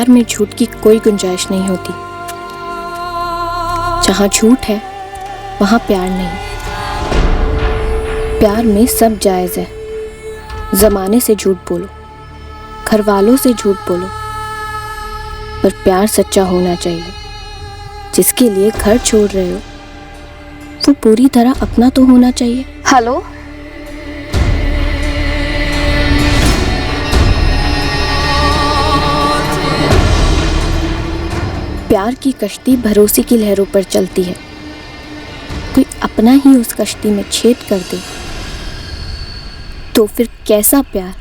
प्यार में झूठ की कोई गुंजाइश नहीं होती। जहां झूठ है वहां प्यार नहीं। प्यार में सब जायज है। जमाने से झूठ बोलो, घर वालों से झूठ बोलो, पर प्यार सच्चा होना चाहिए। जिसके लिए घर छोड़ रहे हो वो पूरी तरह अपना तो होना चाहिए। हेलो, प्यार की कश्ती भरोसे की लहरों पर चलती है। कोई अपना ही उस कश्ती में छेद कर दे तो फिर कैसा प्यार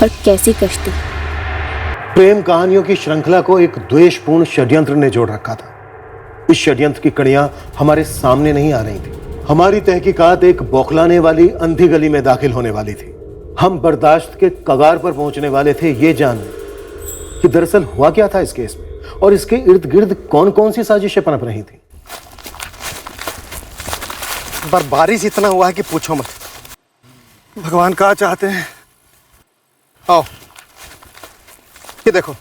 और कैसी कश्ती। प्रेम कहानियों की श्रृंखला को एक द्वेषपूर्ण षड्यंत्र ने जोड़ रखा था। इस षड्यंत्र की कड़ियां हमारे सामने नहीं आ रही थी। हमारी तहकीकात एक बौखलाने वाली अंधी गली में दाखिल होने वाली थी। हम बर्दाश्त के कगार पर पहुंचने वाले थे ये जानने कि दरअसल हुआ क्या था इस केस में और इसके इर्द गिर्द कौन कौन सी साजिशें पनप रही थी। पर बारिश इतना हुआ है कि पूछो मत। भगवान क्या चाहते हैं। आओ, ये देखो,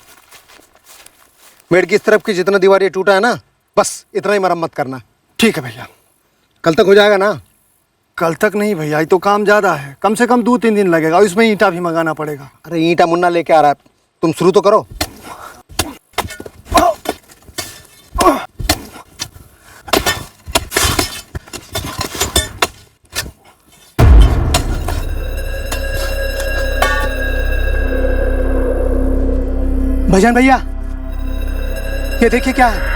मेड़ की इस तरफ की जितना दीवार ये टूटा है ना, बस इतना ही मरम्मत करना। ठीक है भैया, कल तक हो जाएगा ना? कल तक नहीं भैया, ये तो काम ज्यादा है, कम से कम 2-3 दिन लगेगा। इसमें ईंटा भी मंगाना पड़ेगा। अरे ईंटा मुन्ना लेके आ रहा है, तुम शुरू तो करो। भजन भैया, ये देखिए क्या है।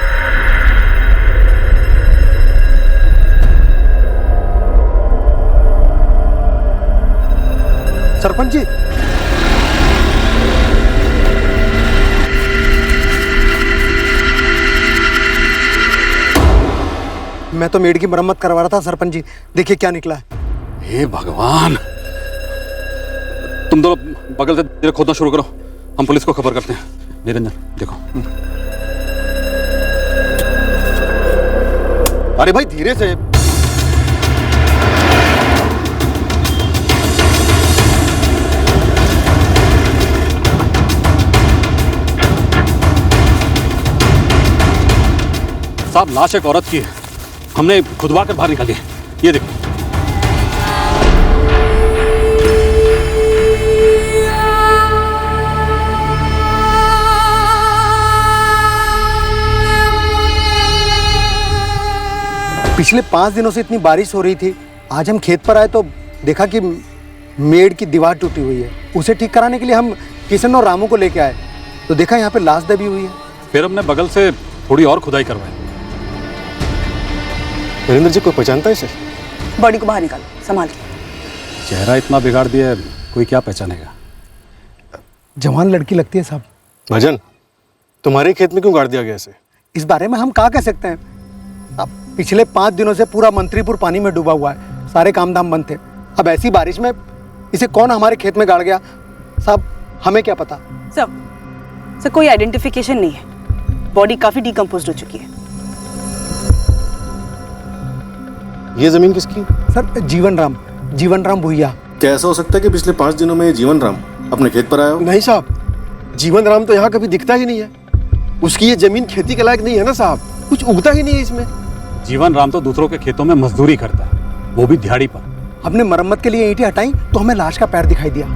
सरपंच जी, मैं तो मेड़ की मरम्मत करवा रहा था सरपंच जी, देखिए क्या निकला है। हे भगवान, तुम दोनों बगल से धीरे खोदना शुरू करो, हम पुलिस को खबर करते हैं। निरंजन देखो। अरे भाई धीरे से। साहब, लाश एक औरत की है, हमने खुदवा कर बाहर निकाली है। ये देखो। पिछले 5 दिनों से इतनी बारिश हो रही थी, आज हम खेत पर आए तो देखा कि मेड़ की दीवार टूटी हुई है। उसे ठीक कराने के लिए हम किशन और रामू को लेके आए तो देखा यहाँ पे लाश दबी हुई है। फिर हमने बगल से थोड़ी और खुदाई करवाई। नरेंद्र जी, कोई पहचानता है इसे? बॉडी को बाहर निकालो, संभाल के। चेहरा इतना बिगाड़ दिया है, कोई क्या पहचानेगा। जवान लड़की लगती है साहब। भजन, तुम्हारे खेत में क्यों गाड़ दिया गया इसे? इस बारे में हम क्या कह सकते हैं। अब पिछले 5 दिनों से पूरा मंत्रीपुर पानी में डूबा हुआ है, सारे काम धाम बंद थे। अब ऐसी बारिश में इसे कौन हमारे खेत में गाड़ गया साहब, हमें क्या पता। सर कोई आइडेंटिफिकेशन नहीं है, बॉडी काफी डिकम्पोज्ड हो चुकी है। ये जमीन किसकी? सर जीवन राम भुइया। कैसा हो सकता है कि पिछले 5 दिनों में जीवन राम अपने खेत पर आया हो? नहीं साहब, जीवन राम तो यहाँ कभी दिखता ही नहीं है। उसकी ये जमीन खेती के लायक नहीं है ना साहब, कुछ उगता ही नहीं है इसमें। जीवन राम तो दूसरों के खेतों में मजदूरी करता है, वो भी दिहाड़ी पर। हमने मरम्मत के लिए ईंटें हटाई तो हमें लाश का पैर दिखाई दिया।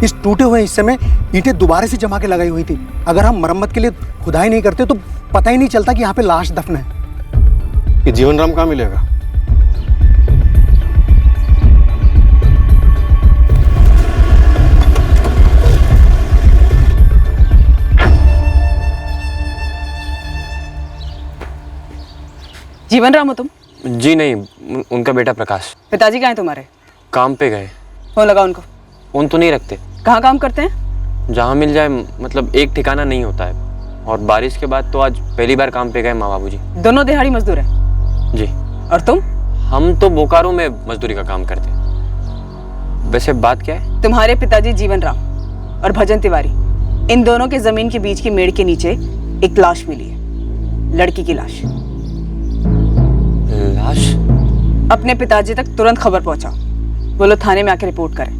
इस टूटे हुए हिस्से में ईंटें दोबारा से जमा के लगाई हुई थी। अगर हम मरम्मत के लिए खुदाई नहीं करते तो पता ही नहीं चलता कि यहाँ पे लाश दफन है। ये जीवन राम कहाँ मिलेगा? जीवन राम हो तुम? जी नहीं, उनका बेटा प्रकाश। पिताजी कहाँ हैं तुम्हारे? काम पे गए। फोन लगाओ उनको। फोन तो नहीं रखते। कहाँ काम करते हैं? जहाँ मिल जाए, मतलब एक ठिकाना नहीं होता है। और बारिश के बाद तो आज पहली बार काम पे गए माँ बाबू जी। दोनों दिहाड़ी मजदूर हैं? जी। और तुम? हम तो बोकारो में मजदूरी का काम करते हैं। वैसे बात क्या है? तुम्हारे पिताजी जीवन राम और भजन तिवारी, इन दोनों के जमीन के बीच की मेड़ के नीचे एक लाश मिली है, लड़की की लाश। लाश? अपने पिताजी तक तुरंत खबर पहुंचाओ, वो लोग थाने में आके रिपोर्ट करें।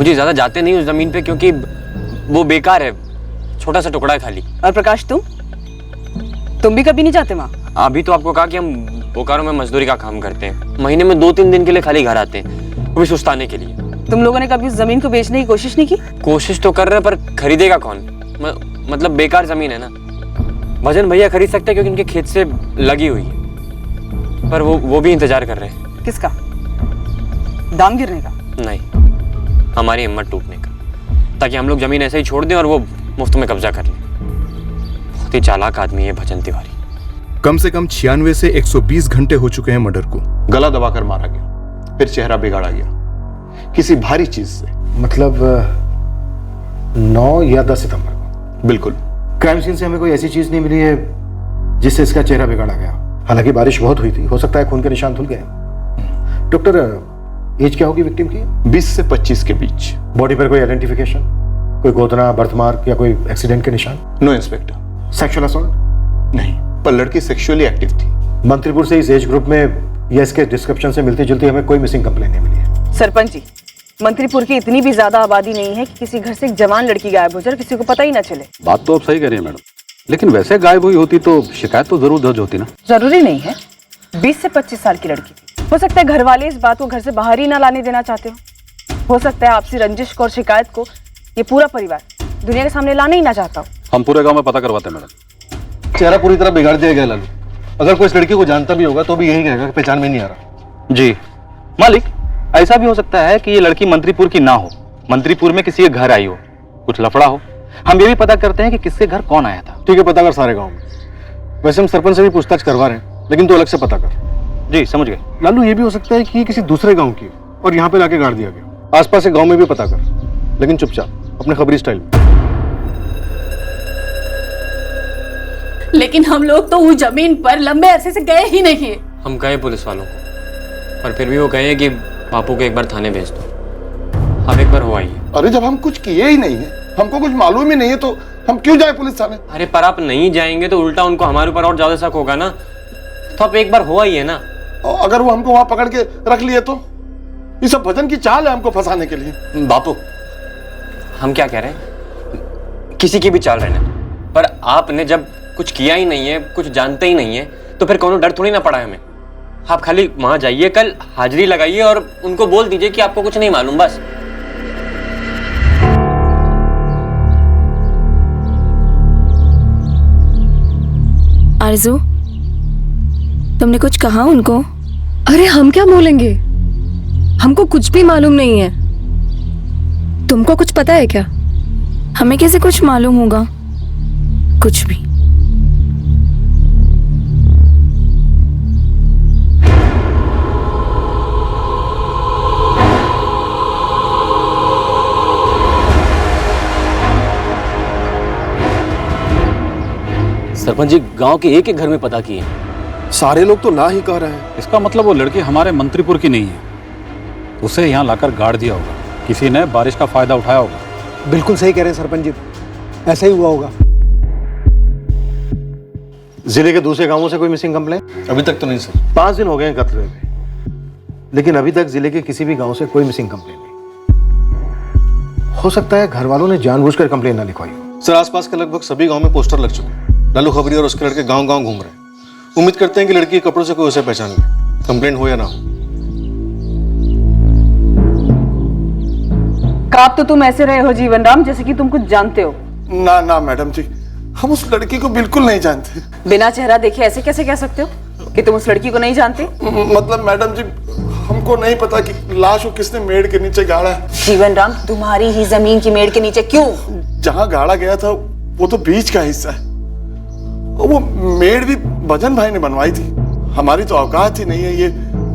बाबूजी ज्यादा जाते नहीं उस जमीन पे क्योंकि वो बेकार है, छोटा सा टुकड़ा है खाली। और प्रकाश तुम भी कभी नहीं जाते वहाँ? अभी तो आपको कहा कि हम बोकारो में मजदूरी का काम करते हैं, महीने में 2-3 दिन के लिए खाली घर आते हैं, वो भी सुस्ताने के लिए। तुम लोगों ने कभी उस जमीन को बेचने की कोशिश नहीं की? कोशिश तो कर रहे हैं पर खरीदेगा कौन? मतलब बेकार जमीन है ना। भजन भैया खरीद सकते हैं क्योंकि उनके खेत से लगी हुई है, पर वो भी इंतजार कर रहे हैं। किसका? दाम गिरने का? नहीं, हमारी हिम्मत टूटने का, ताकि हम लोग जमीन ऐसे ही छोड़ दें और वो मुफ्त में कब्जा कर लें। बहुत ही चालाक आदमी है भजन तिवारी। कम से कम 96 से 120 घंटे हो चुके हैं मर्डर को। गला दबाकर मारा गया, फिर चेहरा बिगाड़ा गया किसी भारी चीज से। मतलब 9 या 10 सितंबर को? बिल्कुल। क्राइम सीन से हमें कोई ऐसी चीज नहीं मिली है जिससे इसका चेहरा बिगाड़ा गया। हालांकि बारिश बहुत हुई थी, हो सकता है खून के निशान धुल गए। डॉक्टर, एज क्या होगी विक्टिम की? 20 से 25 के बीच। बॉडी पर कोई आइडेंटिफिकेशन, कोई गोतना, बर्थमार्क या कोई एक्सीडेंट के निशान? No inspector. Sexual assault? नहीं, पर लड़की सेक्सुअली एक्टिव थी। मंत्रीपुर से इस एज ग्रुप में या इसके डिस्क्रिप्शन से मिलती जुलती हमें कोई मिसिंग कंप्लेन नहीं मिली है। सरपंच जी, मंत्रीपुर की इतनी भी ज्यादा आबादी नहीं है कि किसी घर से एक जवान लड़की गायब हो जाए और किसी को पता ही ना चले। बात तो आप सही कह रही हैं मैडम, लेकिन वैसे गायब हुई होती तो शिकायत तो जरूर दर्ज होती ना। जरूरी नहीं है, 20 से 25 साल की लड़की थी। हो सकता है घर वाले इस बात को घर से बाहर ही ना लाने देना चाहते हो सकता है आपसी रंजिश और शिकायत को ये पूरा परिवार दुनिया के सामने लाना ही ना चाहता हो। हम पूरे गांव में पता करवाते हैं मैडम। चेहरा पूरी तरह बिगाड़ दिया गया लालू। अगर कोई इस लड़की को जानता भी होगा तो भी यही कहेगा कि पहचान में नहीं आ रहा। जी मालिक, ऐसा भी हो सकता है कि ये लड़की मंत्रीपुर की ना हो, मंत्रीपुर में किसी के घर आई हो, कुछ लफड़ा हो। हम ये भी पता करते हैं कि किसके घर कौन आया था। ठीक है, पता कर सारे गांव में। वैसे हम सरपंच से भी पूछताछ करवा रहे हैं, लेकिन तो अलग से पता कर। जी समझ गए। लालू, ये भी हो सकता है कि ये किसी दूसरे गांव की और यहाँ पे लाके गाड़ दिया गया। आसपास के गांव में भी पता कर, लेकिन चुपचाप, अपने खबरी स्टाइल में। लेकिन हम लोग तो उस जमीन पर लंबे अरसे से गए ही नहीं है। हम कहे पुलिस वालों को, पर फिर भी वो कहे कि बापू को एक बार थाने भेज दो। अब एक बार हो आइए। अरे जब हम कुछ किए ही नहीं है, हमको कुछ मालूम ही नहीं है, तो हम क्यों जाए पुलिस थाने? अरे पर आप नहीं जाएंगे तो उल्टा उनको हमारे ऊपर और ज्यादा शक होगा ना, तो आप एक बार हो आइए ना। और अगर वो हमको वहां पकड़ के रख लिए तो? ये सब भजन की चाल है हमको फंसाने के लिए। बापू, हम क्या कह रहे हैं, किसी की भी चाल रहने, पर आपने जब कुछ किया ही नहीं है, कुछ जानते ही नहीं है, तो फिर कोनो डर थोड़ी ना पड़ा है हमें। आप खाली वहां जाइए, कल हाजिरी लगाइए और उनको बोल दीजिए कि आपको कुछ नहीं मालूम, बस। आरज़ू, तुमने कुछ कहा उनको? अरे हम क्या बोलेंगे, हमको कुछ भी मालूम नहीं है। तुमको कुछ पता है क्या? हमें कैसे कुछ मालूम होगा? कुछ भी। सरपंच जी, गांव के एक घर में पता किए, सारे लोग तो ना ही कह रहे हैं। इसका मतलब वो लड़की हमारे मंत्रीपुर की नहीं है, उसे यहाँ लाकर गाड़ दिया होगा, किसी ने बारिश का फायदा उठाया होगा। बिल्कुल सही कह रहे हैं सरपंच जी, ऐसा ही हुआ होगा। जिले के दूसरे गांवों से कोई मिसिंग कंप्लेन? अभी तक तो नहीं सर। 5 दिन हो गए हैं कत्ल हुए, लेकिन अभी तक जिले के किसी भी गांव से कोई मिसिंग कंप्लेन नहीं। हो सकता है घर वालों ने जानबूझकर कंप्लेन ना लिखवाई हो। सर, आसपास के लगभग सभी गांव में पोस्टर लग चुके हैं। लालू खबरी और उसके लड़के गांव-गांव घूम रहे हैं। उम्मीद करते हैं कि लड़की के कपड़ों से कोई उसे पहचान ले, कंप्लेन हो या ना हो। काप तो तुम ऐसे रहे हो जीवन राम जैसे कि तुम कुछ जानते हो। ना ना मैडम जी, हम उस लड़की को बिल्कुल नहीं जानते। बिना चेहरा देखे ऐसे कैसे कह सकते हो कि तुम उस लड़की को नहीं जानते? मतलब मैडम जी, हमको नहीं पता कि लाश को किसने मेड़ के नीचे गाड़ा है। जीवन राम, तुम्हारी ही जमीन की मेड़ के नीचे क्यों? जहाँ गाड़ा गया था वो तो बीच का हिस्सा है, और वो मेड़ भी भजन भाई ने बनवाई थी। हमारी तो औकात ही नहीं है ये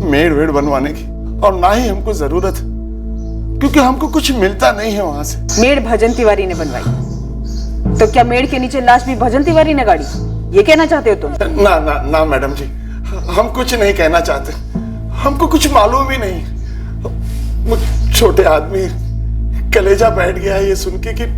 मेड़ वेड़ बनवाने की, और ना ही हमको जरूरत है, क्योंकि हमको कुछ मिलता नहीं है वहां से। मेड़ भजन तिवारी ने बनवाई, तो क्या मेड़ के नीचे लाश भी भजन तिवारी ने गाड़ी, ये कहना चाहते हो तुम? ना ना ना मैडम जी, हम कुछ नहीं कहना चाहते, हमको कुछ मालूम ही नहीं। वो छोटे आदमी कलेजा बैठ गया है ये सुन के कि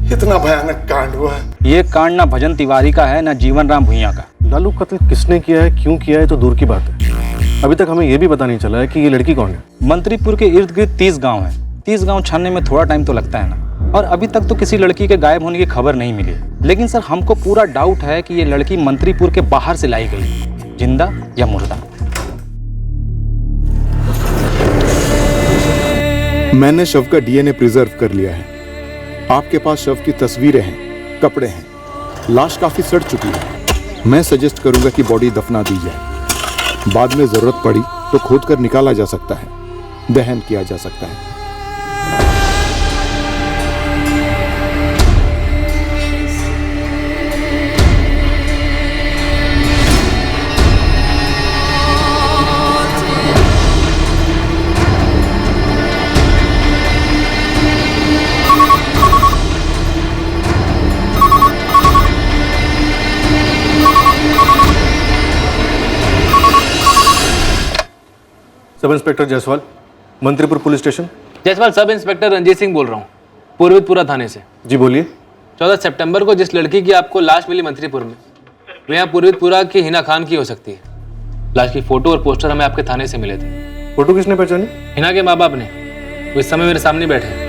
इतना भयानक कांड हुआ है। ये कांड ना भजन तिवारी का है, ना जीवन राम भुइयां का। लालू, कत्ल किसने किया है, क्यों किया है तो दूर की बात है, अभी तक हमें यह भी पता नहीं चला है कि ये लड़की कौन है। मंत्रीपुर के इर्द गिर्द 30 गांव हैं, 30 गांव छानने में थोड़ा टाइम तो लगता है ना। और अभी तक तो किसी लड़की के गायब होने की खबर नहीं मिली है। लेकिन सर हमको पूरा डाउट है कि ये लड़की मंत्रीपुर के बाहर से लाई गई, जिंदा या मुर्दा। मैंने शव का डीएनए प्रिजर्व कर लिया है। आपके पास शव की तस्वीरें हैं, कपड़े हैं, लाश काफी सड़ चुकी है। मैं सजेस्ट करूंगा कि बॉडी दफना दी जाए। बाद में जरूरत पड़ी तो खोद कर निकाला जा सकता है, दहन किया जा सकता है। Sub inspector Jaiswal, Mantripur police station. Jaiswal, sub inspector Ranjit Singh बोल रहा हूँ, पूर्वितपुरा थाने से। जी बोलिए। 14 सितंबर को जिस लड़की की आपको लाश मिली मंत्रीपुर में, वो यहाँ पूर्वितपुरा की हिना खान की हो सकती है। लाश की फोटो और पोस्टर हमें आपके थाने से मिले थे। फोटो किसने पहचानी? हिना के माँ बाप ने, वो इस समय मेरे सामने बैठे हैं।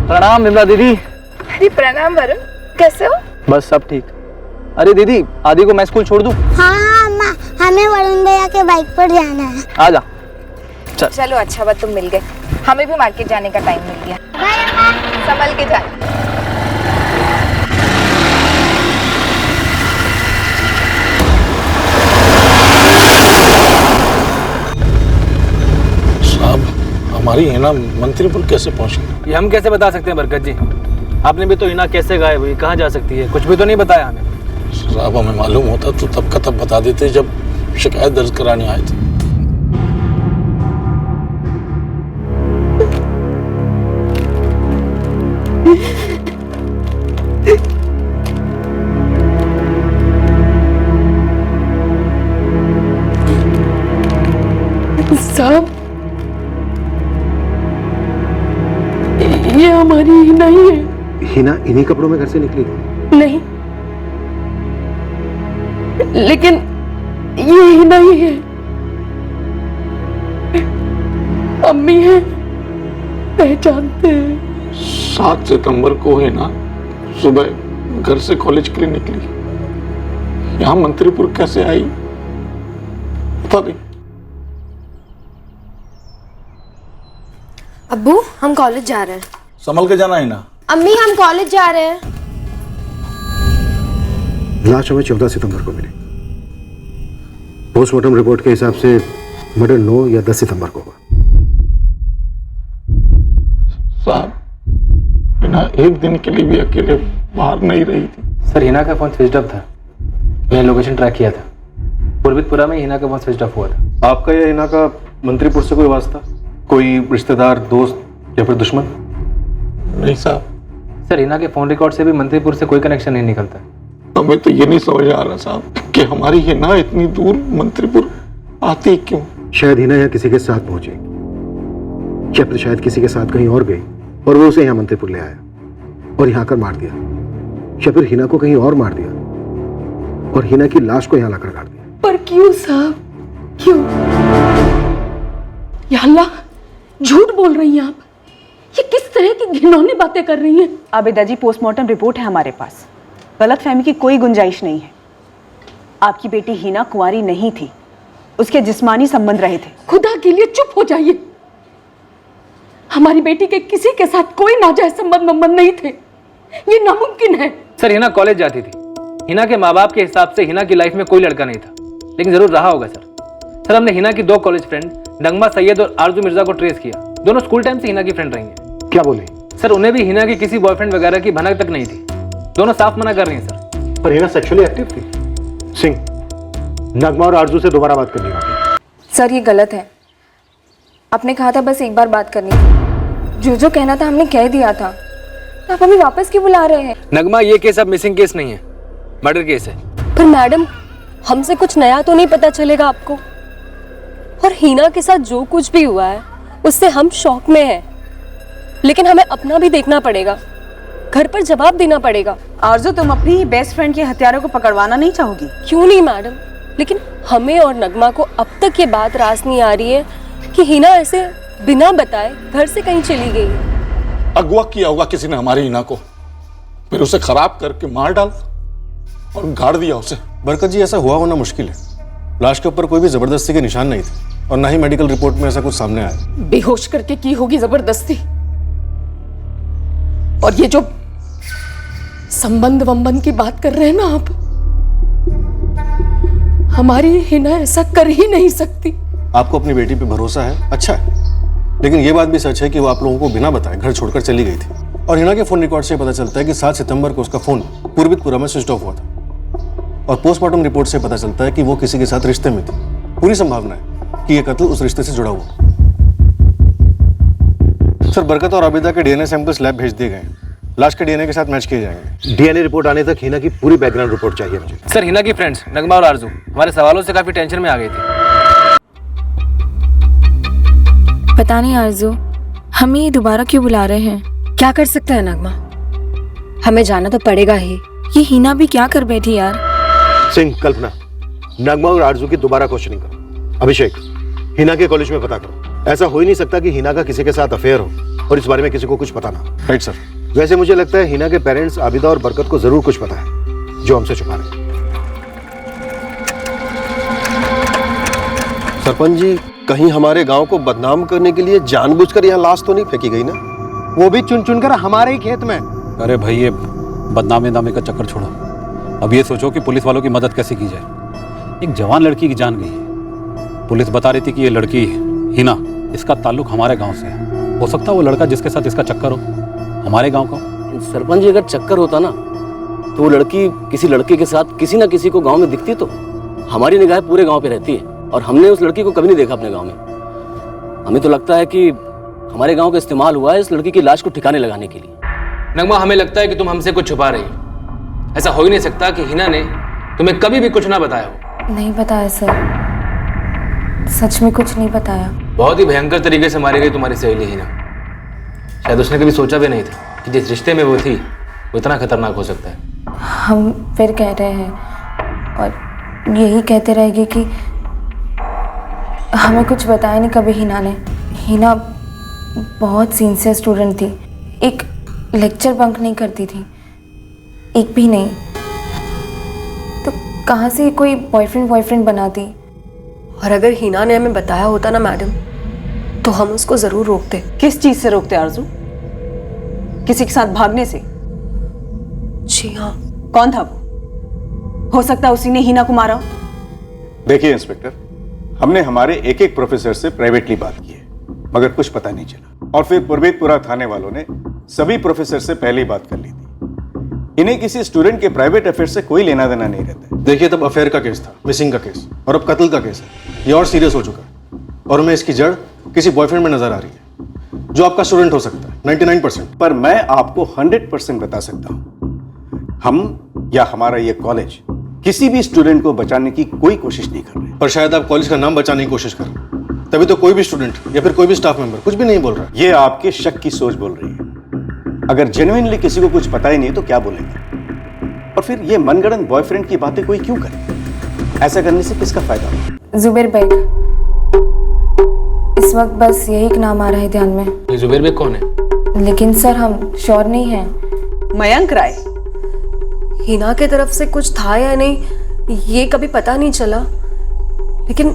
प्रणाम विमला दीदी। अरे प्रणाम वरुण, कैसे हो? बस सब ठीक। अरे दीदी, आदि को मैं स्कूल छोड़ दूं? हाँ अम्मा, हमें वरुण भैया के बाइक पर जाना है। आ जा। चलो अच्छा बात तुम मिल गए, हमें भी मार्केट जाने का टाइम मिल गया। संभल के जाना। हमारी हिना मंत्रीपुर कैसे पहुंची? ये हम कैसे बता सकते हैं बरकत जी? आपने भी तो हिना कैसे गायब हुई, कहाँ जा सकती है, कुछ भी तो नहीं बताया हमें। साहब हमें मालूम होता तो तब का तब बता देते जब शिकायत दर्ज कराने आए थे। साहब, ये हमारी हिना ही है। हिना इन्हीं कपड़ों में घर से निकली? नहीं, लेकिन ये हिना ही है। अम्मी है, पहचानते हैं। 7 सितंबर को हिना सुबह घर से कॉलेज के लिए निकली। यहाँ मंत्रीपुर कैसे आई पता नहीं। अब्बू, हम कॉलेज जा रहे हैं। संभल के जाना है ना। अम्मी, हम कॉलेज जा रहे हैं। लाश हमें 14 सितंबर को मिली। पोस्टमार्टम रिपोर्ट के हिसाब से मर्डर 9 या 10 सितंबर को हुआ। साहब, हिना एक दिन के लिए भी अकेले बाहर नहीं रही थी। सर, हिना का फोन स्विच ऑफ था, मैंने लोकेशन ट्रैक किया था। पूर्वितपुरा में हिना का फोन स्विच ऑफ हुआ था। आपका या हिना का मंत्रीपुर से कोई वास्ता, कोई रिश्तेदार, दोस्त या फिर दुश्मन? नहीं साहब। सर, हिना के फोन रिकॉर्ड से भी मंत्रीपुर से कोई कनेक्शन नहीं निकलता। हमें तो ये नहीं समझ आ रहा साहब कि हमारी हिना इतनी दूर मंत्रीपुर आती क्यों? शायद हिना यहाँ किसी के साथ पहुंची, या फिर शायद किसी के साथ कहीं और गई और वो उसे यहाँ मंत्रीपुर ले आया और यहाँ कर मार दिया, या फिर हिना को कहीं और मार दिया और हिना की लाश को यहाँ लाकर गाड़ दिया। पर क्यों साहब, क्यों? या अल्लाह, झूठ बोल रही हैं आप। ये किस तरह की घिनौनी बातें कर रही हैं? आबिदा जी, पोस्टमार्टम रिपोर्ट है हमारे पास, गलतफहमी की कोई गुंजाइश नहीं है। आपकी बेटी हिना कुंवारी नहीं थी, उसके जिस्मानी संबंध रहे थे। खुदा के लिए चुप हो जाइए। हमारी बेटी के किसी के साथ कोई नाजायज संबंध नहीं थे, ये नामुमकिन है। सर, हिना कॉलेज जाती थी। हिना के माँ बाप के हिसाब से हिना की लाइफ में कोई लड़का नहीं था, लेकिन जरूर रहा होगा सर। हमने हिना की 2 कॉलेज फ्रेंड नगमा सैयद और आरजू मिर्जा को ट्रेस किया। दोनों स्कूल टाइम से हिना की फ्रेंड रही हैं। क्या बोले? सर, उन्हें भी हिना की किसी बॉयफ्रेंड वगैरह की भनक तक नहीं थी। दोनों साफ मना कर रही हैं सर। पर हिना सेक्सुअली एक्टिव थी। सिंह, नगमा और आरजू से दोबारा बात करनी होगी। सर, ये गलत है। आपने कहा था बस एक बार बात करनी थी। जो कहना था हमने कह दिया था, तो आप हमें वापस क्यों बुला रहे हैं? नगमा, ये केस अब मिसिंग केस नहीं है, मर्डर केस है। पर मैडम, हमसे कुछ नया तो नहीं पता चलेगा आपको? और हीना के साथ जो कुछ भी हुआ है उससे हम शॉक में हैं, लेकिन हमें अपना भी देखना पड़ेगा, घर पर जवाब देना पड़ेगा। आरजू, तुम अपनी बेस्ट फ्रेंड के हत्यारों को पकड़वाना नहीं चाहोगी? क्यों नहीं मैडम, लेकिन हमें और नगमा को अब तक ये बात रास नहीं आ रही है कि हीना ऐसे बिना बताए घर से कहीं चली गई है। अगवा किया होगा किसी ने हमारी हीना को, फिर उसे खराब करके मार डाला और गाड़ दिया उसे। बरकत जी, ऐसा हुआ होना मुश्किल है। लाश के ऊपर कोई भी जबरदस्ती के निशान नहीं थे और ना ही मेडिकल रिपोर्ट में ऐसा कुछ सामने आया। बेहोश करके की होगी जबरदस्ती। और ये जो संबंध वंबंध की बात कर रहे हैं ना आप, हमारी हिना ऐसा कर ही नहीं सकती। आपको अपनी बेटी पे भरोसा है, अच्छा है, लेकिन ये बात भी सच है कि वो आप लोगों को बिना बताए घर छोड़कर चली गई थी। और हिना के फोन रिकॉर्ड से पता चलता है कि 7 सितंबर को उसका फोन पूर्वितपुरा में स्विच ऑफ हुआ था और पोस्टमार्टम रिपोर्ट से पता चलता है कि वो किसी के साथ रिश्ते में थी। पूरी संभावना है कि यह कत्ल उस रिश्ते से जुड़ा हुआ। सर, बरकत और आबिदा के डीएनए सैंपल्स लैब भेज दिए गए। लाश के डीएनए के साथ मैच किए जाएंगे। डीएनए रिपोर्ट आने तक हिना की पूरी बैकग्राउंड रिपोर्ट चाहिए मुझे। सर, हिना की फ्रेंड्स नगमा और आरजू हमारे सवालों से काफी टेंशन में आ गई थी। पता नहीं आरजू, हमें ये दोबारा क्यों बुला रहे हैं? क्या कर सकते हैं नगमा, हमें जाना तो पड़ेगा ही। ये हिना भी क्या कर बैठी यार। सिंह, कल्पना, नगमा और आरजू की दोबारा क्वेश्चनिंग करो। अभिषेक, हिना के कॉलेज में पता करो। ऐसा हो ही नहीं सकता कि हिना का किसी के साथ अफेयर हो और इस बारे में किसी को कुछ पता ना। Right sir. वैसे मुझे लगता है हिना के पेरेंट्स आबिदा और बरकत को जरूर कुछ पता है जो हमसे छुपा रहे हैं। सरपंच जी, कहीं हमारे गांव को बदनाम करने के लिए जानबूझकर यहाँ लाश तो नहीं फेंकी गई ना? वो भी चुन चुन कर हमारे ही खेत में। अरे भाई, ये बदनामी नामे का चक्कर छोड़ो। अब ये सोचो कि पुलिस वालों की मदद कैसे की जाए। एक जवान लड़की की जान गई है। पुलिस बता रही थी कि ये लड़की हिना, इसका ताल्लुक हमारे गांव से है। हो सकता है वो लड़का जिसके साथ इसका चक्कर हो हमारे गांव का। सरपंच जी, अगर चक्कर होता ना तो वो लड़की किसी लड़के के साथ किसी ना किसी को गांव में दिखती तो हमारी निगाह पूरे गांव पे रहती है और हमने उस लड़की को कभी नहीं देखा अपने गांव में। हमें तो लगता है कि हमारे गांव का इस्तेमाल हुआ है इस लड़की की लाश को ठिकाने लगाने के लिए। नगमा, हमें लगता है कि तुम हमसे कुछ छुपा रही हो। ऐसा हो ही नहीं सकता कि हिना ने तुम्हें कभी भी कुछ ना बताया हो। नहीं बताया सर, सच में कुछ नहीं बताया। बहुत ही भयंकर तरीके से मारी गई तुम्हारी सहेली हिना। शायद उसने कभी सोचा भी नहीं था कि जिस रिश्ते में वो थी वो इतना खतरनाक हो सकता है। हम फिर कह रहे हैं और यही कहते रहेगी कि हमें कुछ बताया नहीं कभी हिना ने। हिना बहुत सिंसियर स्टूडेंट थी, एक लेक्चर बंक नहीं करती थी, एक भी नहीं। तो कहाँ से कोई बॉयफ्रेंड बनाती। और अगर हिना ने हमें बताया होता ना मैडम, तो हम उसको जरूर रोकते। किस चीज से रोकते आरजू? किसी के साथ भागने से? जी हाँ। कौन था वो? हो सकता है उसी ने हिना को मारा हो। देखिए इंस्पेक्टर, हमने हमारे एक एक प्रोफेसर से प्राइवेटली बात की है मगर कुछ पता नहीं चला और फिर पूर्वेतपुरा थाने वालों ने सभी प्रोफेसर से पहले ही बात कर ली थी। इन्हें किसी स्टूडेंट के प्राइवेट अफेयर से कोई लेना देना नहीं रहता है। देखिए, तब अफेयर का केस था, मिसिंग का केस, और अब कत्ल का केस है। ये और सीरियस हो चुका है और हमें इसकी जड़ किसी बॉयफ्रेंड में नजर आ रही है जो आपका स्टूडेंट हो सकता है 99%। पर मैं आपको 100% बता सकता हूं, हम या हमारा ये कॉलेज किसी भी स्टूडेंट को बचाने की कोई कोशिश नहीं कर रहे। पर शायद आप कॉलेज का नाम बचाने की कोशिश कर रहे हैं, तभी तो कोई भी स्टूडेंट या फिर कोई भी स्टाफ मेंबर कुछ भी नहीं बोल रहा। ये आपके शक की सोच बोल रही है। अगर जेन्युइनली किसी को कुछ पता ही नहीं तो क्या बोलेंगे? और फिर ये मनगढ़ंत बॉयफ्रेंड की बातें कोई क्यों करे? ऐसा करने से किसका फायदा? जुबेर बेग, इस वक्त बस यही एक नाम आ रहा है ध्यान में। ये जुबेर बेग कौन है? लेकिन सर हम श्योर नहीं हैं। मयंक राय। हिना के तरफ से कुछ था या नहीं ये कभी पता नहीं चला, लेकिन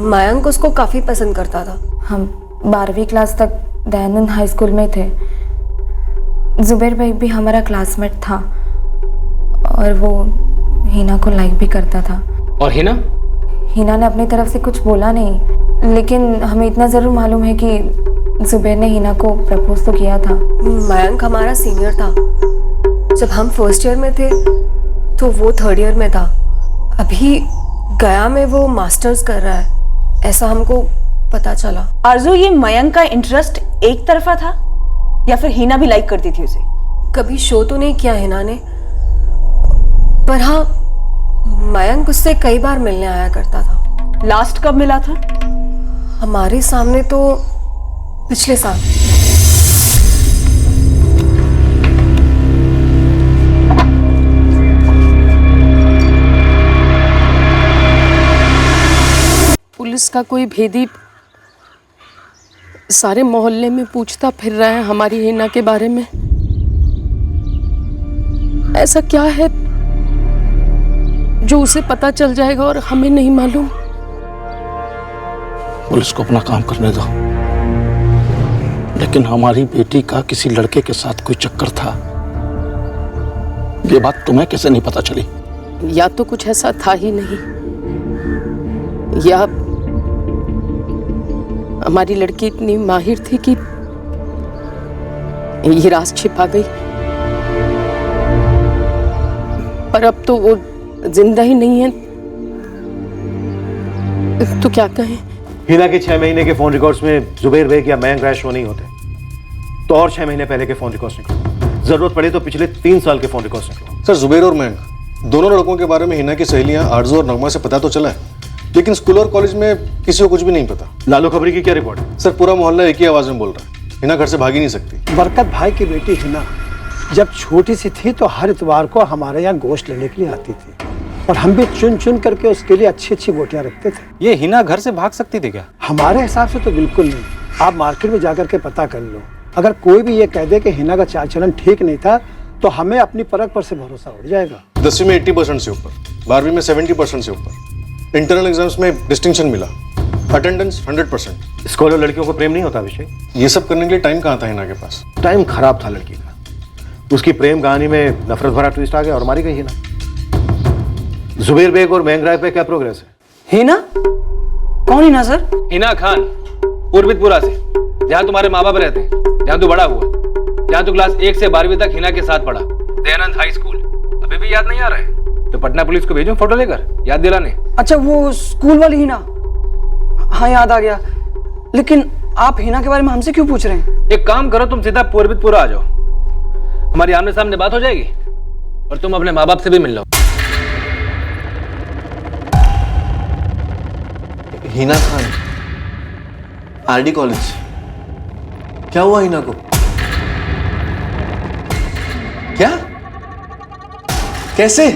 मयंक उसको काफी पसंद करता था। हम 12वीं क्लास तक दयानंद हाई स्कूल में थे। जुबेर भाई भी हमारा क्लासमेट था और वो हिना को लाइक भी करता था। और हिना ने अपनी तरफ से कुछ बोला नहीं, लेकिन हमें इतना जरूर मालूम है कि जुबेर ने हिना को प्रपोज तो किया था। मयंक हमारा सीनियर था। जब हम फर्स्ट ईयर में थे तो वो थर्ड ईयर में था। अभी गया में वो मास्टर्स कर रहा है, ऐसा हमको पता चला। आरजू, ये मयंक का इंटरेस्ट एक तरफा था या फिर हिना भी लाइक करती थी उसे? कभी शो तो नहीं किया हिना ने, पर हाँ मयंक उससे कई बार मिलने आया करता था। लास्ट कब मिला था? हमारे सामने तो पिछले साल। पुलिस का कोई भेदी सारे मोहल्ले में पूछता फिर रहा है हमारी हिना के बारे में। ऐसा क्या है जो उसे पता चल जाएगा और हमें नहीं मालूम? पुलिस को अपना काम करने दो, लेकिन हमारी बेटी का किसी लड़के के साथ कोई चक्कर था, ये बात तुम्हें कैसे नहीं पता चली? या तो कुछ ऐसा था ही नहीं, या हमारी लड़की इतनी माहिर थी कि ये राज छिपा गई। पर अब तो वो जिंदा ही नहीं है, तो क्या कहें? हिना के 6 महीने के फोन रिकॉर्ड्स में जुबेर बेग या मयंक राय शो नहीं होते, तो और 6 महीने पहले के फोन रिकॉर्ड्स निकलो। जरूरत पड़े तो पिछले 3 साल के फोन रिकॉर्ड्स निकलो। सर, जुबेर और मयंक दोनों लड़कों के बारे में हिना की सहेलियां आरजू और नगमा से पता तो चला है, लेकिन स्कूल और कॉलेज में किसी को कुछ भी नहीं पता। लालू खबरी की क्या रिपोर्ट है? सर, पूरा मोहल्ला एक ही आवाज में बोल रहा है, हिना घर से भागी नहीं सकती। बरकत भाई की बेटी हिना जब छोटी सी थी तो हर इतवार को हमारे यहाँ गोश्त लेने के लिए आती थी, और हम भी चुन चुन करके उसके लिए अच्छी अच्छी बोटियां रखते थे। ये हिना घर से भाग सकती थी क्या? हमारे हिसाब से तो बिल्कुल नहीं। आप मार्केट में जाकर के पता कर लो, अगर कोई भी ये कह दे कि हिना का चाल चलन ठीक नहीं था तो हमें अपनी परख पर से भरोसा उठ जाएगा। 10वीं में 80% से ऊपर, 12वीं में 70% से ऊपर, इंटरनल एग्जाम्स में डिस्टिंक्शन मिला, अटेंडेंस 100%। स्कॉलर लड़कियों को प्रेम नहीं होता अभिषेक? ये सब करने के लिए टाइम कहाँ था हिना के पास? टाइम खराब था लड़की का। उसकी प्रेम कहानी में नफरत भरा ट्विस्ट आ गया और मारी गई हिना। जुबेर बेग और मयंक राय पे क्या प्रोग्रेस है? हिना? कौन हिना सर? हिना खान, पूर्वितपुरा से, जहाँ तुम्हारे माँ बाप रहते हैं, जहाँ तू बड़ा हुआ, जहाँ तू क्लास 1 से 12वीं तक हिना के साथ पढ़ा, दयानंद हाई स्कूल। अभी भी याद नहीं आ रहा है तो पटना पुलिस को भेजो फोटो लेकर याद दिलाने। अच्छा, वो स्कूल वाली हिना? हाँ, याद आ गया। लेकिन आप हिना के बारे में हमसे क्यों पूछ रहे हैं? एक काम करो, तुम सीधा पूर्वितपुरा आ जाओ, हमारी आमने सामने बात हो जाएगी और तुम अपने माँ बाप से भी मिल लो। Hina Khan, R D college. क्या हुआ हिना को? क्या? कैसे?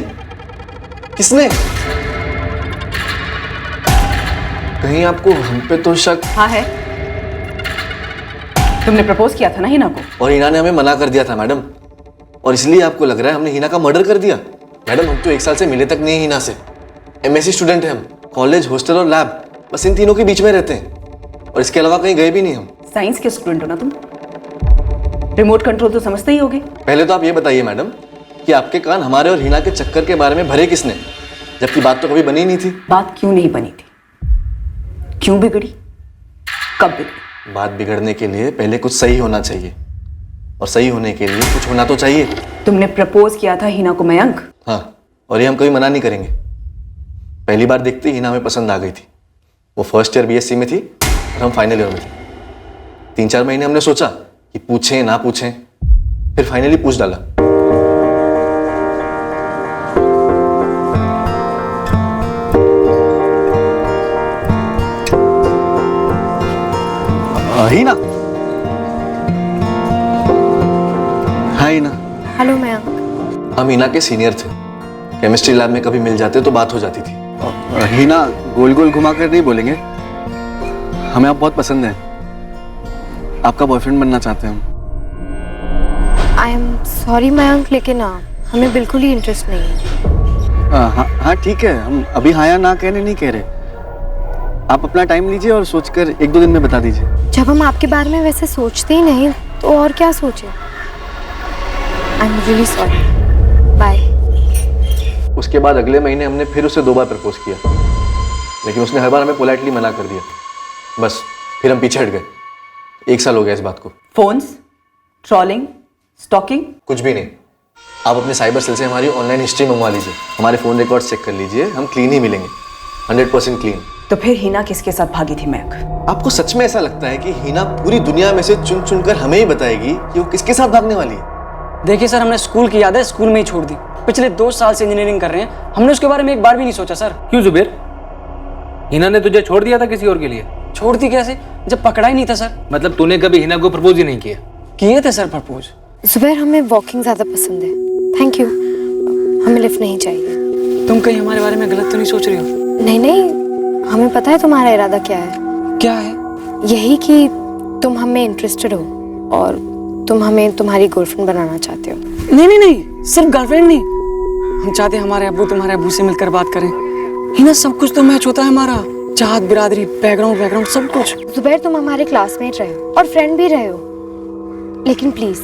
किसने? कहीं आपको हम पे तो शक? हाँ है। तुमने प्रपोज किया था ना हिना को? और हिना ने हमें मना कर दिया था मैडम, और इसलिए आपको लग रहा है हमने हिना का मर्डर कर दिया? मैडम, हम तो 1 साल से मिले तक नहीं हिना से। MSc स्टूडेंट हैं हम, कॉलेज, हॉस्टल और लैब, बस इन तीनों के बीच में रहते हैं, और इसके अलावा कहीं गए भी नहीं हम। साइंस के स्टूडेंट हो ना तुम? रिमोट कंट्रोल तो समझते ही होगे। पहले तो आप ये बताइए मैडम कि आपके कान हमारे और हिना के चक्कर के बारे में भरे किसने, जबकि बात तो कभी बनी नहीं थी। बात क्यों नहीं बनी थी? क्यों बिगड़ी? कब बिगड़ी? बात बिगड़ने के लिए पहले कुछ सही होना चाहिए, और सही होने के लिए कुछ होना तो चाहिए। तुमने प्रपोज किया था हिना को मयंक? हाँ, और ये हम कभी मना नहीं करेंगे। पहली बार देखते ही हिना हमें पसंद आ गई थी। वो फर्स्ट ईयर BSc में थी और हम फाइनल ईयर में थे। 3-4 महीने हमने सोचा कि पूछें ना पूछें, फिर फाइनली पूछ डाला। हिना। हाय हिना। हेलो मयंक। हम हिना के सीनियर थे, केमिस्ट्री लैब में कभी मिल जाते तो बात हो जाती थी। हिना, गोल गोल घुमा कर नहीं बोलेंगे, हमें आप बहुत पसंद हैं, आपका बॉयफ्रेंड बनना चाहते हैं हम। आई एम सॉरी मयंक, लेकिन हमें बिल्कुल ही इंटरेस्ट नहीं है। हाँ ठीक है, हम अभी हाँ या ना कहने नहीं कह रहे, आप अपना टाइम लीजिए और सोचकर 1-2 दिन में बता दीजिए। जब हम आपके बारे में वैसे सोचते ही नहीं तो और क्या सोचे। I am really sorry, bye. उसके बाद अगले महीने हमने फिर उसे 2 बार प्रपोज किया, लेकिन उसने हर बार हमें पोलाइटली मना कर दिया। बस फिर हम पीछे हट गए। 1 साल हो गया इस बात को। Phones, trolling, stalking? कुछ भी नहीं। आप अपने साइबर सेल से हमारी ऑनलाइन हिस्ट्री मंगवा लीजिए, हमारे फोन रिकॉर्ड चेक कर लीजिए, हम क्लीन ही मिलेंगे, 100% क्लीन। तो फिर हिना किसके साथ भागी थी मयंक? आपको सच में ऐसा लगता है कि हिना पूरी दुनिया में से चुन चुन कर हमें ही बताएगी कि वो किसके साथ भागने वाली है? देखिए सर, हमने स्कूल की यादें स्कूल में ही छोड़ दी। पिछले 2 साल से इंजीनियरिंग कर रहे हैं, हमने उसके बारे में एक बार भी नहीं सोचा सर। क्यों जुबेर? हिना ने तुझे छोड़ दिया था किसी और के लिए? छोड़ दी कैसे जब पकड़ा ही नहीं था सर? मतलब तूने कभी हिना को प्रपोज ही नहीं किया? किए थे सर प्रपोज। जुबैर, हमें वॉकिंग ज़्यादा पसंद है। थैंक यू, हमें लिफ्ट नहीं चाहिए। तुम कहीं हमारे बारे में गलत तो नहीं सोच रही हो? नहीं नहीं, हमें पता है तुम्हारा इरादा क्या है। क्या है? यही कि तुम हमें इंटरेस्टेड हो और तुम हमें तुम्हारी गर्लफ्रेंड बनाना चाहते हो। नहीं नहीं नहीं, सिर्फ गर्लफ्रेंड नहीं, हम चाहते हमारे अब्बू तुम्हारे अब्बू से मिलकर बात करें। हिना, सब कुछ तो मैच होता है हमारा, चाहत, बिरादरी, बैकग्राउंड सब कुछ। जुबैर, तुम हमारे क्लासमेट रहे हो और फ्रेंड भी रहे हो, लेकिन प्लीज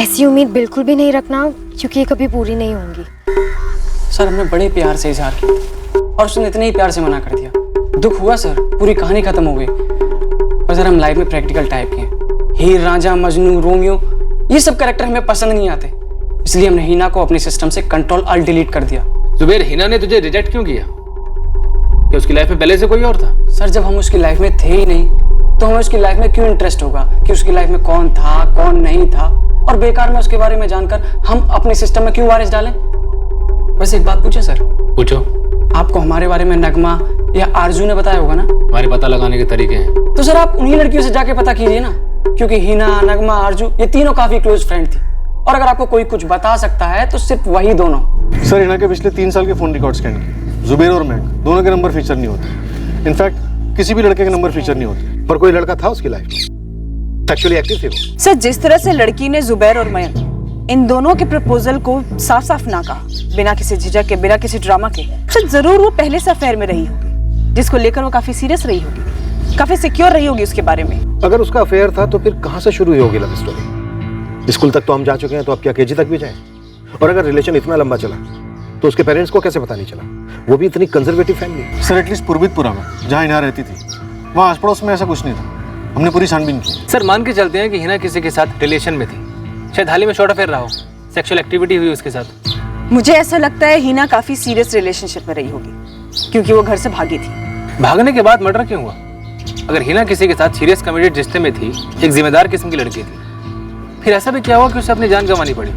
ऐसी उम्मीद बिल्कुल भी नहीं रखना, क्योंकि ये कभी पूरी नहीं होंगी। सर, हमने बड़े प्यार से इजहार किया और उसने इतने ही प्यार से मना कर दिया। दुख हुआ सर, पूरी कहानी खत्म हो गई। पर सर, हम लाइफ में प्रैक्टिकल टाइप के हैं। हीर, रांझा, मजनू, रोमियो, ये सब कैरेक्टर हमें पसंद नहीं आते, इसलिए हमने हिना को अपने सिस्टम से कंट्रोल अल्ट डिलीट कर दिया। जुबैर, हिना ने तुझे रिजेक्ट क्यों किया? क्या उसकी लाइफ में पहले से कोई और था? सर, जब हम उसकी लाइफ में थे ही नहीं तो हमें उसकी लाइफ में क्यों इंटरेस्ट होगा कि उसकी लाइफ में कौन था कौन नहीं था, और बेकार में उसके बारे में जानकर हम अपने सिस्टम में क्यों वारिस डालें? बस एक बात पूछे सर? पूछो। आपको हमारे बारे में नगमा या आरजू ने बताया होगा ना? हमारे पता लगाने के तरीके हैं। तो सर, आप उन्हीं लड़कियों से जाके पता कीजिए ना, क्योंकि हिना, नगमा, आरजू ये तीनों काफी क्लोज फ्रेंड थी, और अगर आपको कोई कुछ बता सकता है तो सिर्फ वही दोनों। सर, हिना के पिछले 3 साल के फोन रिकॉर्ड स्कैन किए, जुबैर और मैं दोनों के नंबर फीचर नहीं होते। इनफैक्ट किसी भी लड़के के नंबर फीचर नहीं होते। पर कोई लड़का था उसकी लाइफ में, सेक्सुअली एक्टिव थे वो। सर, जिस तरह से लड़की ने जुबैर और मयंक इन दोनों के प्रपोजल को साफ साफ ना कहा, बिना किसी झिझक के, बिना किसी ड्रामा के, शायद जरूर वो पहले से अफेयर में रही होगी, जिसको लेकर वो काफी सीरियस रही होगी, काफी सिक्योर रही होगी उसके बारे में। अगर उसका अफेयर था तो फिर कहां से शुरू हुई होगी लव स्टोरी? स्कूल तक तो हम जा चुके हैं, तो अब क्या केजी तक भी जाए? और अगर रिलेशन इतना लंबा चला तो उसके पेरेंट्स को कैसे पता नहीं चला? वो भी इतनी कंजर्वेटिव फैमिली। सर, एटलीस्ट पूर्वितपुरा में जहाँ हिना रहती थी, वहाँ आस पड़ोस में ऐसा कुछ नहीं था। हमने पूरी छानबीन की। सर, मान के चलते हैं कि हिना किसी के साथ रिलेशन में थी, शायद हाल ही में शॉर्ट अफेयर रहा हो, सेक्सुअल एक्टिविटी हुई उसके साथ। मुझे ऐसा लगता है हिना काफी सीरियस रिलेशनशिप में रही होगी, क्योंकि वो घर से भागी थी। भागने के बाद मर्डर क्यों हुआ? अगर हिना किसी के साथ सीरियस कमिटेड रिश्ते में थी, एक जिम्मेदार किस्म की लड़की थी, फिर ऐसा भी क्या हुआ कि उसे अपनी जान गंवानी पड़ी?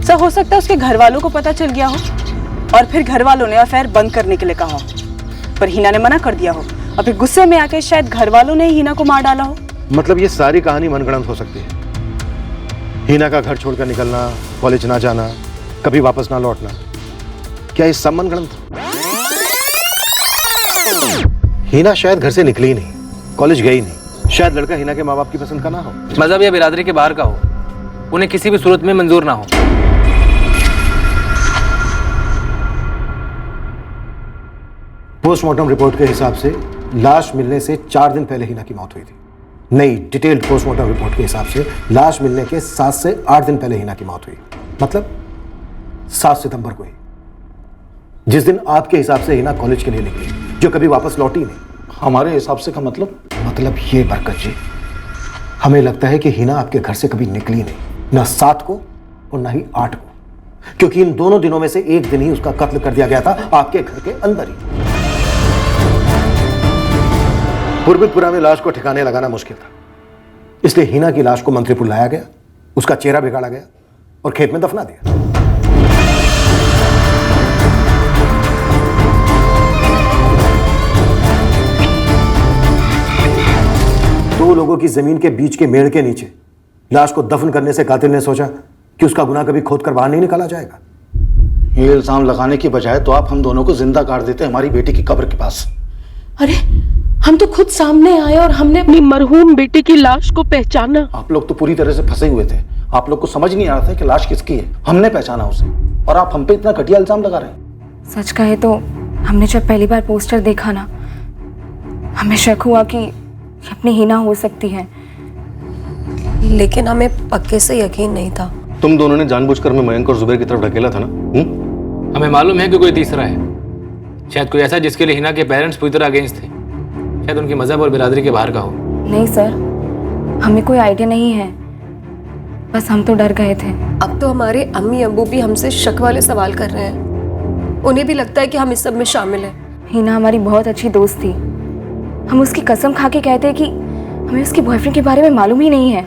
सर, हो सकता है उसके घर वालों को पता चल गया हो और फिर घर वालों ने अफेयर बंद करने के लिए कहा हो, पर हिना ने मना कर दिया हो, और फिर गुस्से में आके शायद घर वालों ने हिना को मार डाला हो। मतलब ये सारी कहानी मनगढ़ंत हो सकती है। हिना का घर छोड़कर निकलना, कॉलेज ना जाना, कभी वापस ना लौटना, क्या ये सब मनगढ़ंत? हिना शायद घर से निकली ही नहीं, कॉलेज गई नहीं, शायद लड़का हिना के माँ बाप की पसंद का ना हो, मजहब या बिरादरी के बाहर का हो, उन्हें किसी भी सूरत में मंजूर ना हो। पोस्टमार्टम रिपोर्ट के हिसाब से लाश मिलने से 4 दिन पहले हिना की मौत हुई थी। नई डिटेल्ड पोस्टमार्टम रिपोर्ट के हिसाब से लाश मिलने के 7 से 8 दिन पहले हिना की मौत हुई, मतलब 7 सितंबर को ही, जिस दिन आपके हिसाब से हिना कॉलेज के लिए निकली, जो कभी वापस लौटी नहीं। हमारे हिसाब से का मतलब ये बरकत जी, हमें लगता है कि हिना आपके घर से कभी निकली नहीं, ना 7 को और ना ही 8 को, क्योंकि इन दोनों दिनों में से एक दिन ही उसका कत्ल कर दिया गया था आपके घर के अंदर ही। पूर्वितपुरा में लाश को ठिकाने लगाना मुश्किल था, इसलिए हिना की लाश को मंत्रीपुर लाया गया, उसका चेहरा बिगाड़ा गया और खेत में दफना दिया। 2 लोगों की जमीन के बीच के मेड़ के नीचे लाश को दफन करने से कातिल ने सोचा कि उसका गुनाह कभी खोद कर बाहर नहीं निकाला जाएगा। ये इल्जाम लगाने की बजाय तो आप हम दोनों को जिंदा गाड़ देते हमारी बेटी की कब्र के पास। अरे, हम तो खुद सामने आए और हमने अपनी मरहूम बेटी की लाश को पहचाना। आप लोग तो पूरी तरह से फंसे हुए थे, आप लोग को समझ नहीं आ रहा था कि लाश किसकी है। हमने पहचाना उसे और आप हम पे इतना घटिया इल्जाम लगा रहे हैं। सच कहे तो हमने जब पहली बार पोस्टर देखा ना, हमें शक हुआ कि अपनी हिना हो सकती है, लेकिन हमें पक्के से यकीन नहीं था। तुम दोनों ने जानबूझकर मैं मयंक और जुबैर की तरफ ढकेला था ना? हमें मालूम है कि कोई तीसरा है, शायद कोई ऐसा जिसके लिए हिना के पेरेंट्स पूरी तरह अगेंस्ट थे, शायद उनकी मजहब और बिरादरी के बाहर का हो। नहीं सर, हमें कोई आइडिया नहीं है, बस हम तो डर गए थे। अब तो हमारे अम्मी अब्बू भी हमसे शक वाले सवाल कर रहे हैं, उन्हें भी लगता है कि हम इस सब में शामिल हैं। हिना हमारी बहुत अच्छी दोस्त थी, हम उसकी कसम खा के कहते हैं कि हमें उसके बॉयफ्रेंड के बारे में मालूम ही नहीं है।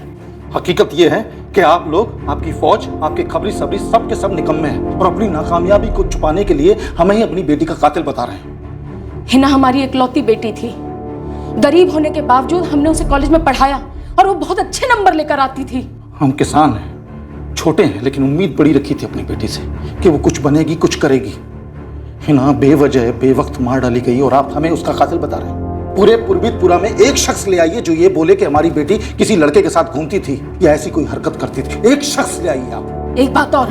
हकीकत ये है कि आप लोग, आपकी फौज, आपके खबरी सबरी सब के सब निकम्मे हैं और अपनी नाकामयाबी को छुपाने के लिए हमें ही अपनी बेटी का कातिल बता रहे हैं। हिना हमारी इकलौती बेटी थी गरीब होने के बावजूद हमने उसे कॉलेज में पढ़ाया और वो बहुत अच्छे नंबर लेकर आती थी। हम किसान हैं, छोटे हैं, लेकिन उम्मीद बड़ी रखी थी अपनी बेटी से कि वो कुछ बनेगी, कुछ करेगी। हिना बेवजह बेवक्त मार डाली गई और आप हमें उसका कातिल बता रहे हैं। पूरे पूर्वीपुरा में एक शख्स ले आइए जो ये बोले कि हमारी बेटी किसी लड़के के साथ घूमती थी या ऐसी कोई हरकत करती थी। एक शख्स ले आइए आप। एक बात और,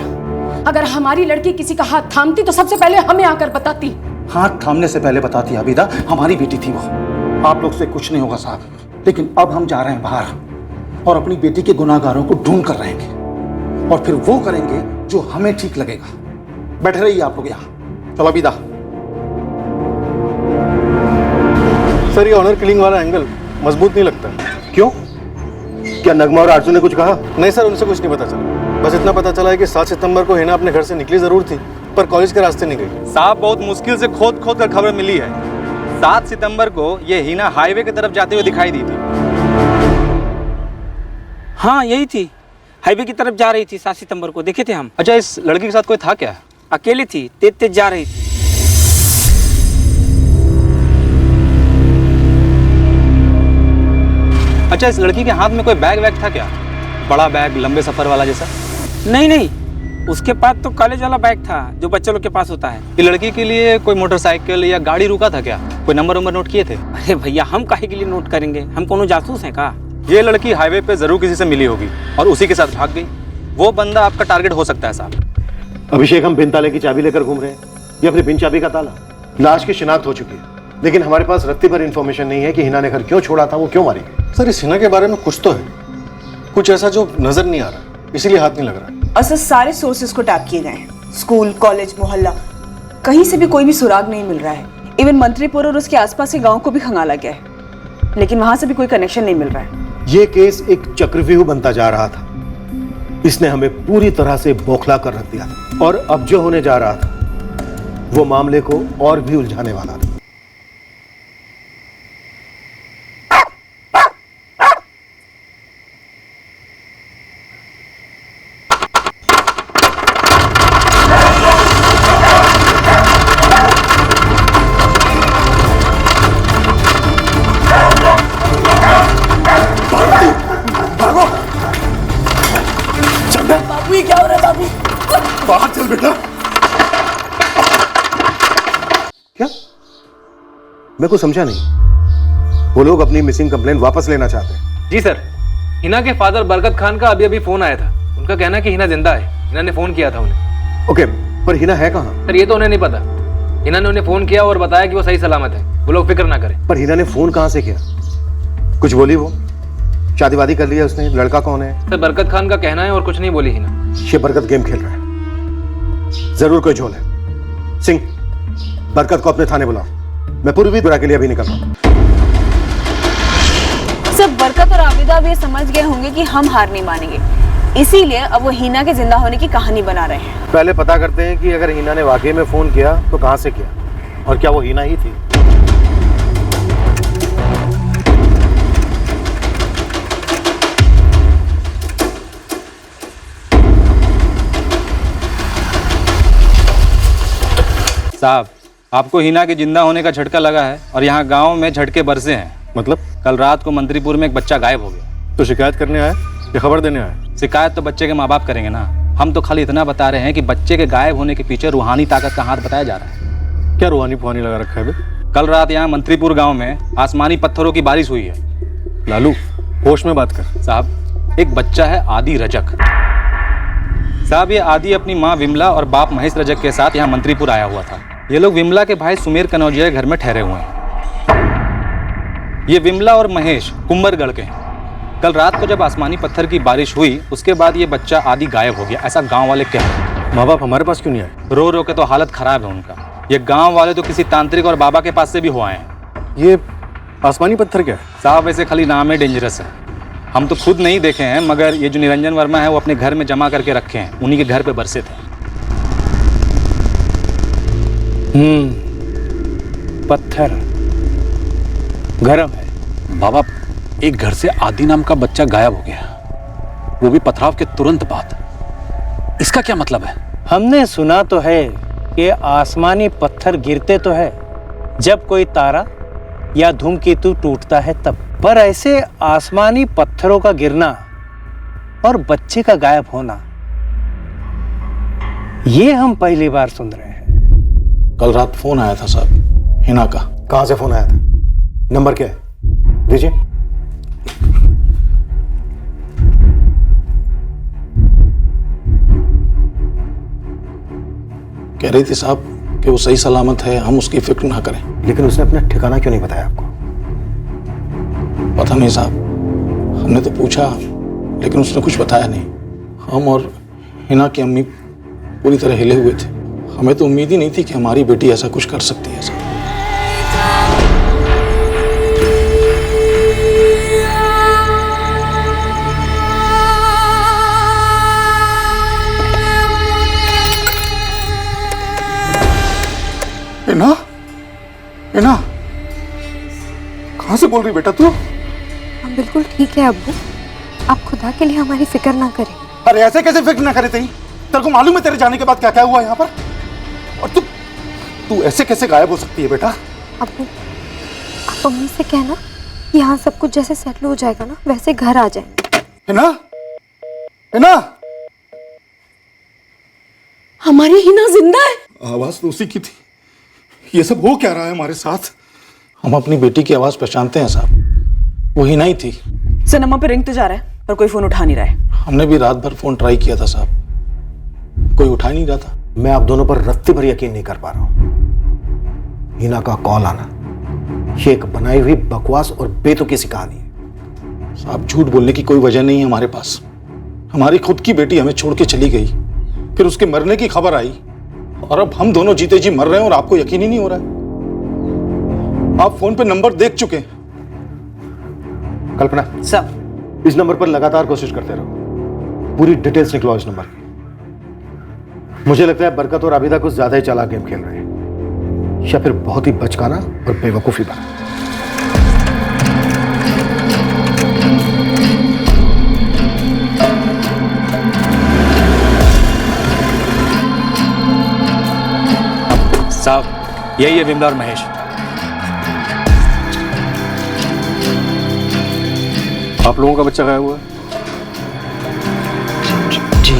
अगर हमारी लड़की किसी का हाथ थामती तो सबसे पहले हमें आकर बताती। हाथ थामने से पहले बताती आबिदा, हमारी बेटी थी वो। आप लोग से कुछ नहीं होगा साहब, लेकिन अब हम जा रहे हैं बाहर और अपनी बेटी के गुनाहगारों को ढूंढ कर रहेंगे और फिर वो करेंगे जो हमें ठीक लगेगा। बैठे रहिए आप लोग यहाँ। चलो आबिदा। सर, ये ऑनर किलिंग वाला एंगल मजबूत नहीं लगता। क्यों? क्या नगमा और आरजू ने कुछ कहा? नहीं सर, उनसे कुछ नहीं पता चला। बस इतना पता चला है कि 7 सितंबर को हिना अपने घर से निकली जरूर थी, पर कॉलेज के रास्ते नहीं गई। साहब, बहुत मुश्किल से खोद खोद कर खबर मिली है। 7 सितंबर को ये हिना हाईवे की तरफ जाते हुए दिखाई दी थी। हाँ, यही थी, हाईवे की तरफ जा रही थी 7 सितंबर को, देखे थे हम। अच्छा, इस लड़की के साथ कोई था क्या? अकेली थी, तेज तेज जा रही थी। अच्छा, इस लड़की के हाथ में कोई बैग वैग था क्या? बड़ा बैग, लंबे सफर वाला जैसा? नहीं नहीं, उसके पास तो कॉलेज वाला बैग था जो बच्चे लोग के पास होता है। ये लड़की के लिए कोई मोटरसाइकिल या गाड़ी रुका था क्या? कोई नंबर वंबर नोट किए थे? अरे भैया, हम काहे के लिए नोट करेंगे? हम कोनो जासूस हैं का? ये लड़की हाईवे पे जरूर किसी से मिली होगी और उसी के साथ भाग गई। वो बंदा आपका टारगेट हो सकता है साहब। अभिषेक, हम बिन ताले की चाबी लेकर घूम रहे हैं या फिर बिन चाबी का ताला? लाश की शिनाख्त हो चुकी है, लेकिन हमारे पास रत्ती भर इंफॉर्मेशन नहीं है कि हिना ने घर क्यों छोड़ा था, वो क्यों मारी गई। सर, इस हिना के बारे में कुछ तो है, कुछ ऐसा जो नजर नहीं आ रहा, इसीलिए हाथ नहीं लग रहा। और सर, सारे सोर्सेज को टैप किए गए हैं, स्कूल, कॉलेज, मोहल्ला, कहीं से भी कोई भी सुराग नहीं मिल रहा है। इवन मंत्रीपुर और उसके आसपास के गांव को भी खंगाला गया है, लेकिन वहां से भी कोई कनेक्शन नहीं मिल रहा है। ये केस एक चक्रव्यूह बनता जा रहा था। इसने हमें पूरी तरह से बौखला कर रख दिया था और अब जो होने जा रहा था वो मामले को और भी उलझाने वाला था। क्या हो रहा है बाबू? बाहर चल बेटा। क्या? मैं कुछ समझा नहीं। वो लोग अपनी मिसिंग कंप्लेंट वापस लेना चाहते हैं। जी सर, हिना के फादर बरकत खान का अभी फोन आया था। उनका कहना है कि हिना जिंदा है। हिना ने फोन किया था उन्हें। ओके, पर हिना है कहाँ? सर, ये तो उन्हें नहीं पता। हिना ने उन्हें फोन किया और बताया कि वो सही सलामत है, वो लोग फिक्र ना करें। पर हिना ने फोन कहाँ से किया? कुछ बोली वो? शादी वादी कर लिया उसने? लड़का कौन है? सर, बरकत खान का कहना है और कुछ नहीं बोली हिना। ये बरकत गेम खेल रहा है, जरूर कोई झोल है। सिंह, बरकत को अपने थाने बुलाओ। मैं पूर्वीपुरा के लिए अभी निकल रहा हूं। सब बरकत और आबिदा भी समझ गए होंगे कि हम हार नहीं मानेंगे, इसीलिए अब वो हिना के जिंदा होने की कहानी बना रहे हैं। पहले पता करते हैं कि अगर हिना ने वाकई में फोन किया तो कहां से किया और क्या वो हिना ही थी। साहब, आपको हिना के जिंदा होने का झटका लगा है और यहाँ गांव में झटके बरसे हैं। मतलब? कल रात को मंत्रीपुर में एक बच्चा गायब हो गया। तो शिकायत करने आया या खबर देने आया? शिकायत तो बच्चे के माँ बाप करेंगे ना, हम तो खाली इतना बता रहे हैं कि बच्चे के गायब होने के पीछे रूहानी ताकत का हाथ बताया जा रहा है। क्या रूहानी फुहानी लगा रखा है बे? कल रात यहाँ मंत्रीपुर गाँव में आसमानी पत्थरों की बारिश हुई है। लालू, होश में बात कर। साहब, एक बच्चा है आदि रजक। साहब, ये आदि अपनी माँ विमला और बाप महेश रजक के साथ यहाँ मंत्रीपुर आया हुआ था। ये लोग विमला के भाई सुमेर कनौजिया के घर में ठहरे हुए हैं। ये विमला और महेश कुंभरगढ़ के हैं। कल रात को जब आसमानी पत्थर की बारिश हुई उसके बाद ये बच्चा आदि गायब हो गया, ऐसा गांव वाले कह रहे हैं। माँ बाप हमारे पास क्यों नहीं आए? रो रो के तो हालत खराब है उनका। ये गांव वाले तो किसी तांत्रिक और बाबा के पास से भी हो आए हैं। ये आसमानी पत्थर क्या है? साहब, वैसे खाली नाम है, डेंजरस है। हम तो खुद नहीं देखे हैं, मगर ये जो निरंजन वर्मा है वो अपने घर में जमा करके रखे हैं, उन्हीं के घर पे बरसे थे। पत्थर गरम है। बाबा, एक घर से आदि नाम का बच्चा गायब हो गया, वो भी पथराव के तुरंत बाद। इसका क्या मतलब है? हमने सुना तो है कि आसमानी पत्थर गिरते तो है जब कोई तारा या धूमकेतु टूटता है तब। पर ऐसे आसमानी पत्थरों का गिरना और बच्चे का गायब होना, ये हम पहली बार सुन रहे हैं। कल रात फोन आया था साहब, हिना का। कहां से फोन आया था? नंबर क्या है? दीजिए। कह रही थी साहब कि वो सही सलामत है, हम उसकी फिक्र ना करें। लेकिन उसने अपना ठिकाना क्यों नहीं बताया आपको? पता नहीं साहब, हमने तो पूछा लेकिन उसने कुछ बताया नहीं। हम और हिना की अम्मी पूरी तरह हिले हुए थे। हमें तो उम्मीद ही नहीं थी कि हमारी बेटी ऐसा कुछ कर सकती है साहब। हिना, हिना, कहां से बोल रही बेटा तू? हम बिल्कुल ठीक है अब्बू, आप खुदा के लिए हमारी फिक्र ना करें। अरे ऐसे कैसे फिक्र ना करे तेरी? तेरे को मालूम है तेरे जाने के बाद क्या क्या हुआ यहाँ पर? और तू ऐसे कैसे गायब हो सकती है बेटा? अब्बू, आप अम्मी से कहना यहाँ सब कुछ जैसे सेटल हो जाएगा ना वैसे घर आ जाएंगे। हिना, हिना, हमारी हिना जिंदा है। आवाज तो उसी की थी। ये सब हो क्या रहा है हमारे साथ? हम अपनी बेटी की आवाज पहचानते हैं साहब, वो हिना ही थी। सर नंबर पे रिंग तो जा रहा है पर कोई फोन उठा नहीं रहा है। हमने भी रात भर फोन ट्राई किया था साहब, कोई उठा नहीं रहा था। मैं आप दोनों पर रत्ती भर यकीन नहीं कर पा रहा हूं। हिना का कॉल आना ये एक बनाई हुई बकवास और बेतुकी सी कहानी है। साहब झूठ बोलने की कोई वजह नहीं है हमारे पास। हमारी खुद की बेटी हमें छोड़ के चली गई, फिर उसके मरने की खबर आई और अब हम दोनों जीते जी मर रहे हैं और आपको यकीन ही नहीं हो रहा है। आप फोन पे नंबर देख चुके हैं। कल्पना सब इस नंबर पर लगातार कोशिश करते रहो, पूरी डिटेल्स निकलवाओ इस नंबर की। मुझे लगता है बरकत और आबिदा कुछ ज्यादा ही चालाक गेम खेल रहे हैं या फिर बहुत ही बचकाना और बेवकूफी बना। साहब यही है विमला और महेश। आप लोगों का बच्चा गायब हुआ? जी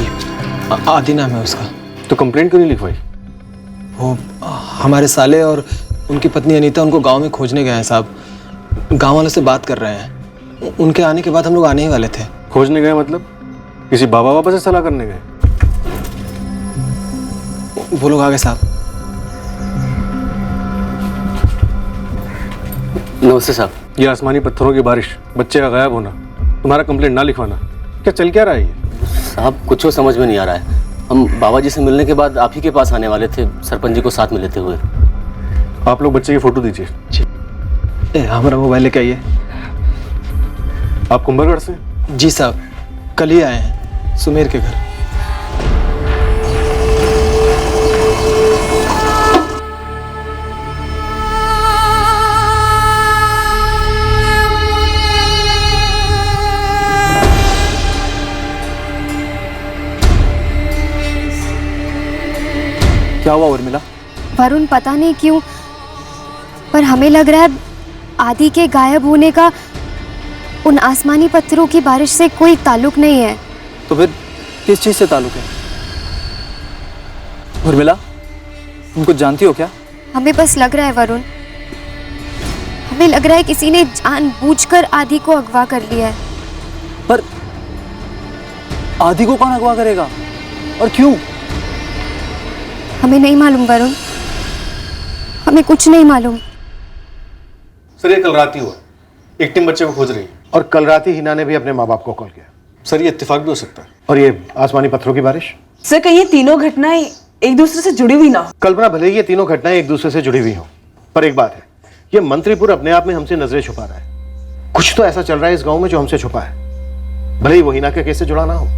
आदि नाम है उसका। तो कंप्लेंट क्यों नहीं लिखवाई? वो हमारे साले और उनकी पत्नी अनीता उनको गांव में खोजने गए हैं साहब। गांव वालों से बात कर रहे हैं। उनके आने के बाद हम लोग आने ही वाले थे। खोजने गए मतलब किसी बाबा बाबा से सलाह करने गए? वो लोग आ गए साहब। नमस्ते साहब। ये आसमानी पत्थरों की बारिश, बच्चे का गायब होना, तुम्हारा कंप्लेंट ना लिखवाना, क्या चल क्या रहा है ये? साहब कुछ तो समझ में नहीं आ रहा है। हम बाबा जी से मिलने के बाद आप ही के पास आने वाले थे, सरपंच जी को साथ में लेते हुए। आप लोग बच्चे की फोटो दीजिए। हमारा मोबाइल लेके आइए। आप कुंभलगढ़ से? जी साहब, कल ही आए हैं सुमेर के घर। क्या हुआ उर्मिला? वरुण पता नहीं क्यों पर हमें लग रहा है आदि के गायब होने का उन आसमानी पत्थरों की बारिश से कोई ताल्लुक नहीं है। तो फिर किस चीज से ताल्लुक है? उर्मिला तुम कुछ जानती हो क्या? हमें बस लग रहा है वरुण, हमें लग रहा है किसी ने जानबूझकर आदि को अगवा कर लिया है। पर आदि को कौन अगवा करेगा और क्यों? हमें नहीं मालूम वरुण, हमें कुछ नहीं मालूम। सर ये कल रात ही हुआ, एक टीम बच्चे को खोज रही है। और कल रात ही हिना ने भी अपने माँ बाप को कॉल किया। सर ये इत्तेफाक भी हो सकता है। और ये आसमानी पत्थरों की बारिश? सर कहीं ये तीनों घटनाएं एक दूसरे से जुड़ी हुई ना हो। कल्पना भले ही ये तीनों घटनाएं एक दूसरे से जुड़ी हुई हो, पर एक बात है, ये मंत्रीपुर अपने आप में हमसे नजरें छुपा रहा है। कुछ तो ऐसा चल रहा है इस गांव में जो हमसे छुपा है, भले ही वो हिना के केस से जुड़ा ना हो।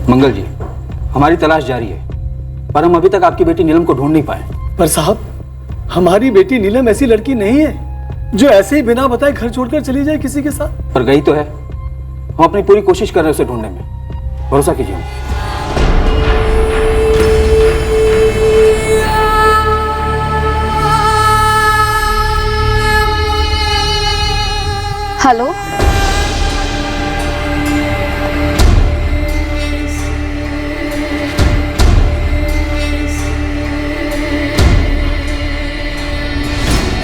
मंगल जी, हमारी तलाश जारी है पर हम अभी तक आपकी बेटी नीलम को ढूंढ नहीं पाए। पर साहब हमारी बेटी नीलम ऐसी लड़की नहीं है जो ऐसे ही बिना बताए घर छोड़कर चली जाए किसी के साथ। पर गई तो है, हम अपनी पूरी कोशिश कर रहे हैं उसे ढूंढने में, भरोसा कीजिए।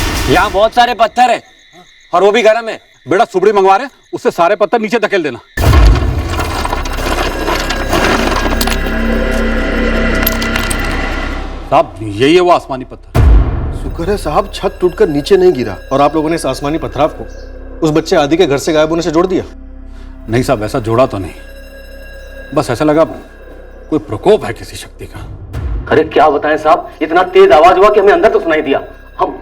है। यहाँ बहुत सारे पत्थर है और वो भी गर्म है। बेटा सुबड़ी मंगवा रहे, उससे सारे पत्थर नीचे धकेल देना। साहब यही है वो आसमानी पत्थर। शुक्र है साहब छत टूटकर नीचे नहीं गिरा और आप लोगों ने इस आसमानी पथराव को उस बच्चे आदि के घर से गायब होने से जोड़ दिया। नहीं साहब, ऐसा जोड़ा तो नहीं, बस ऐसा लगा कोई प्रकोप है किसी शक्ति का। अरे क्या बताएं साहब, इतना तेज आवाज हुआ कि हमें अंदर तो सुनाई दिया।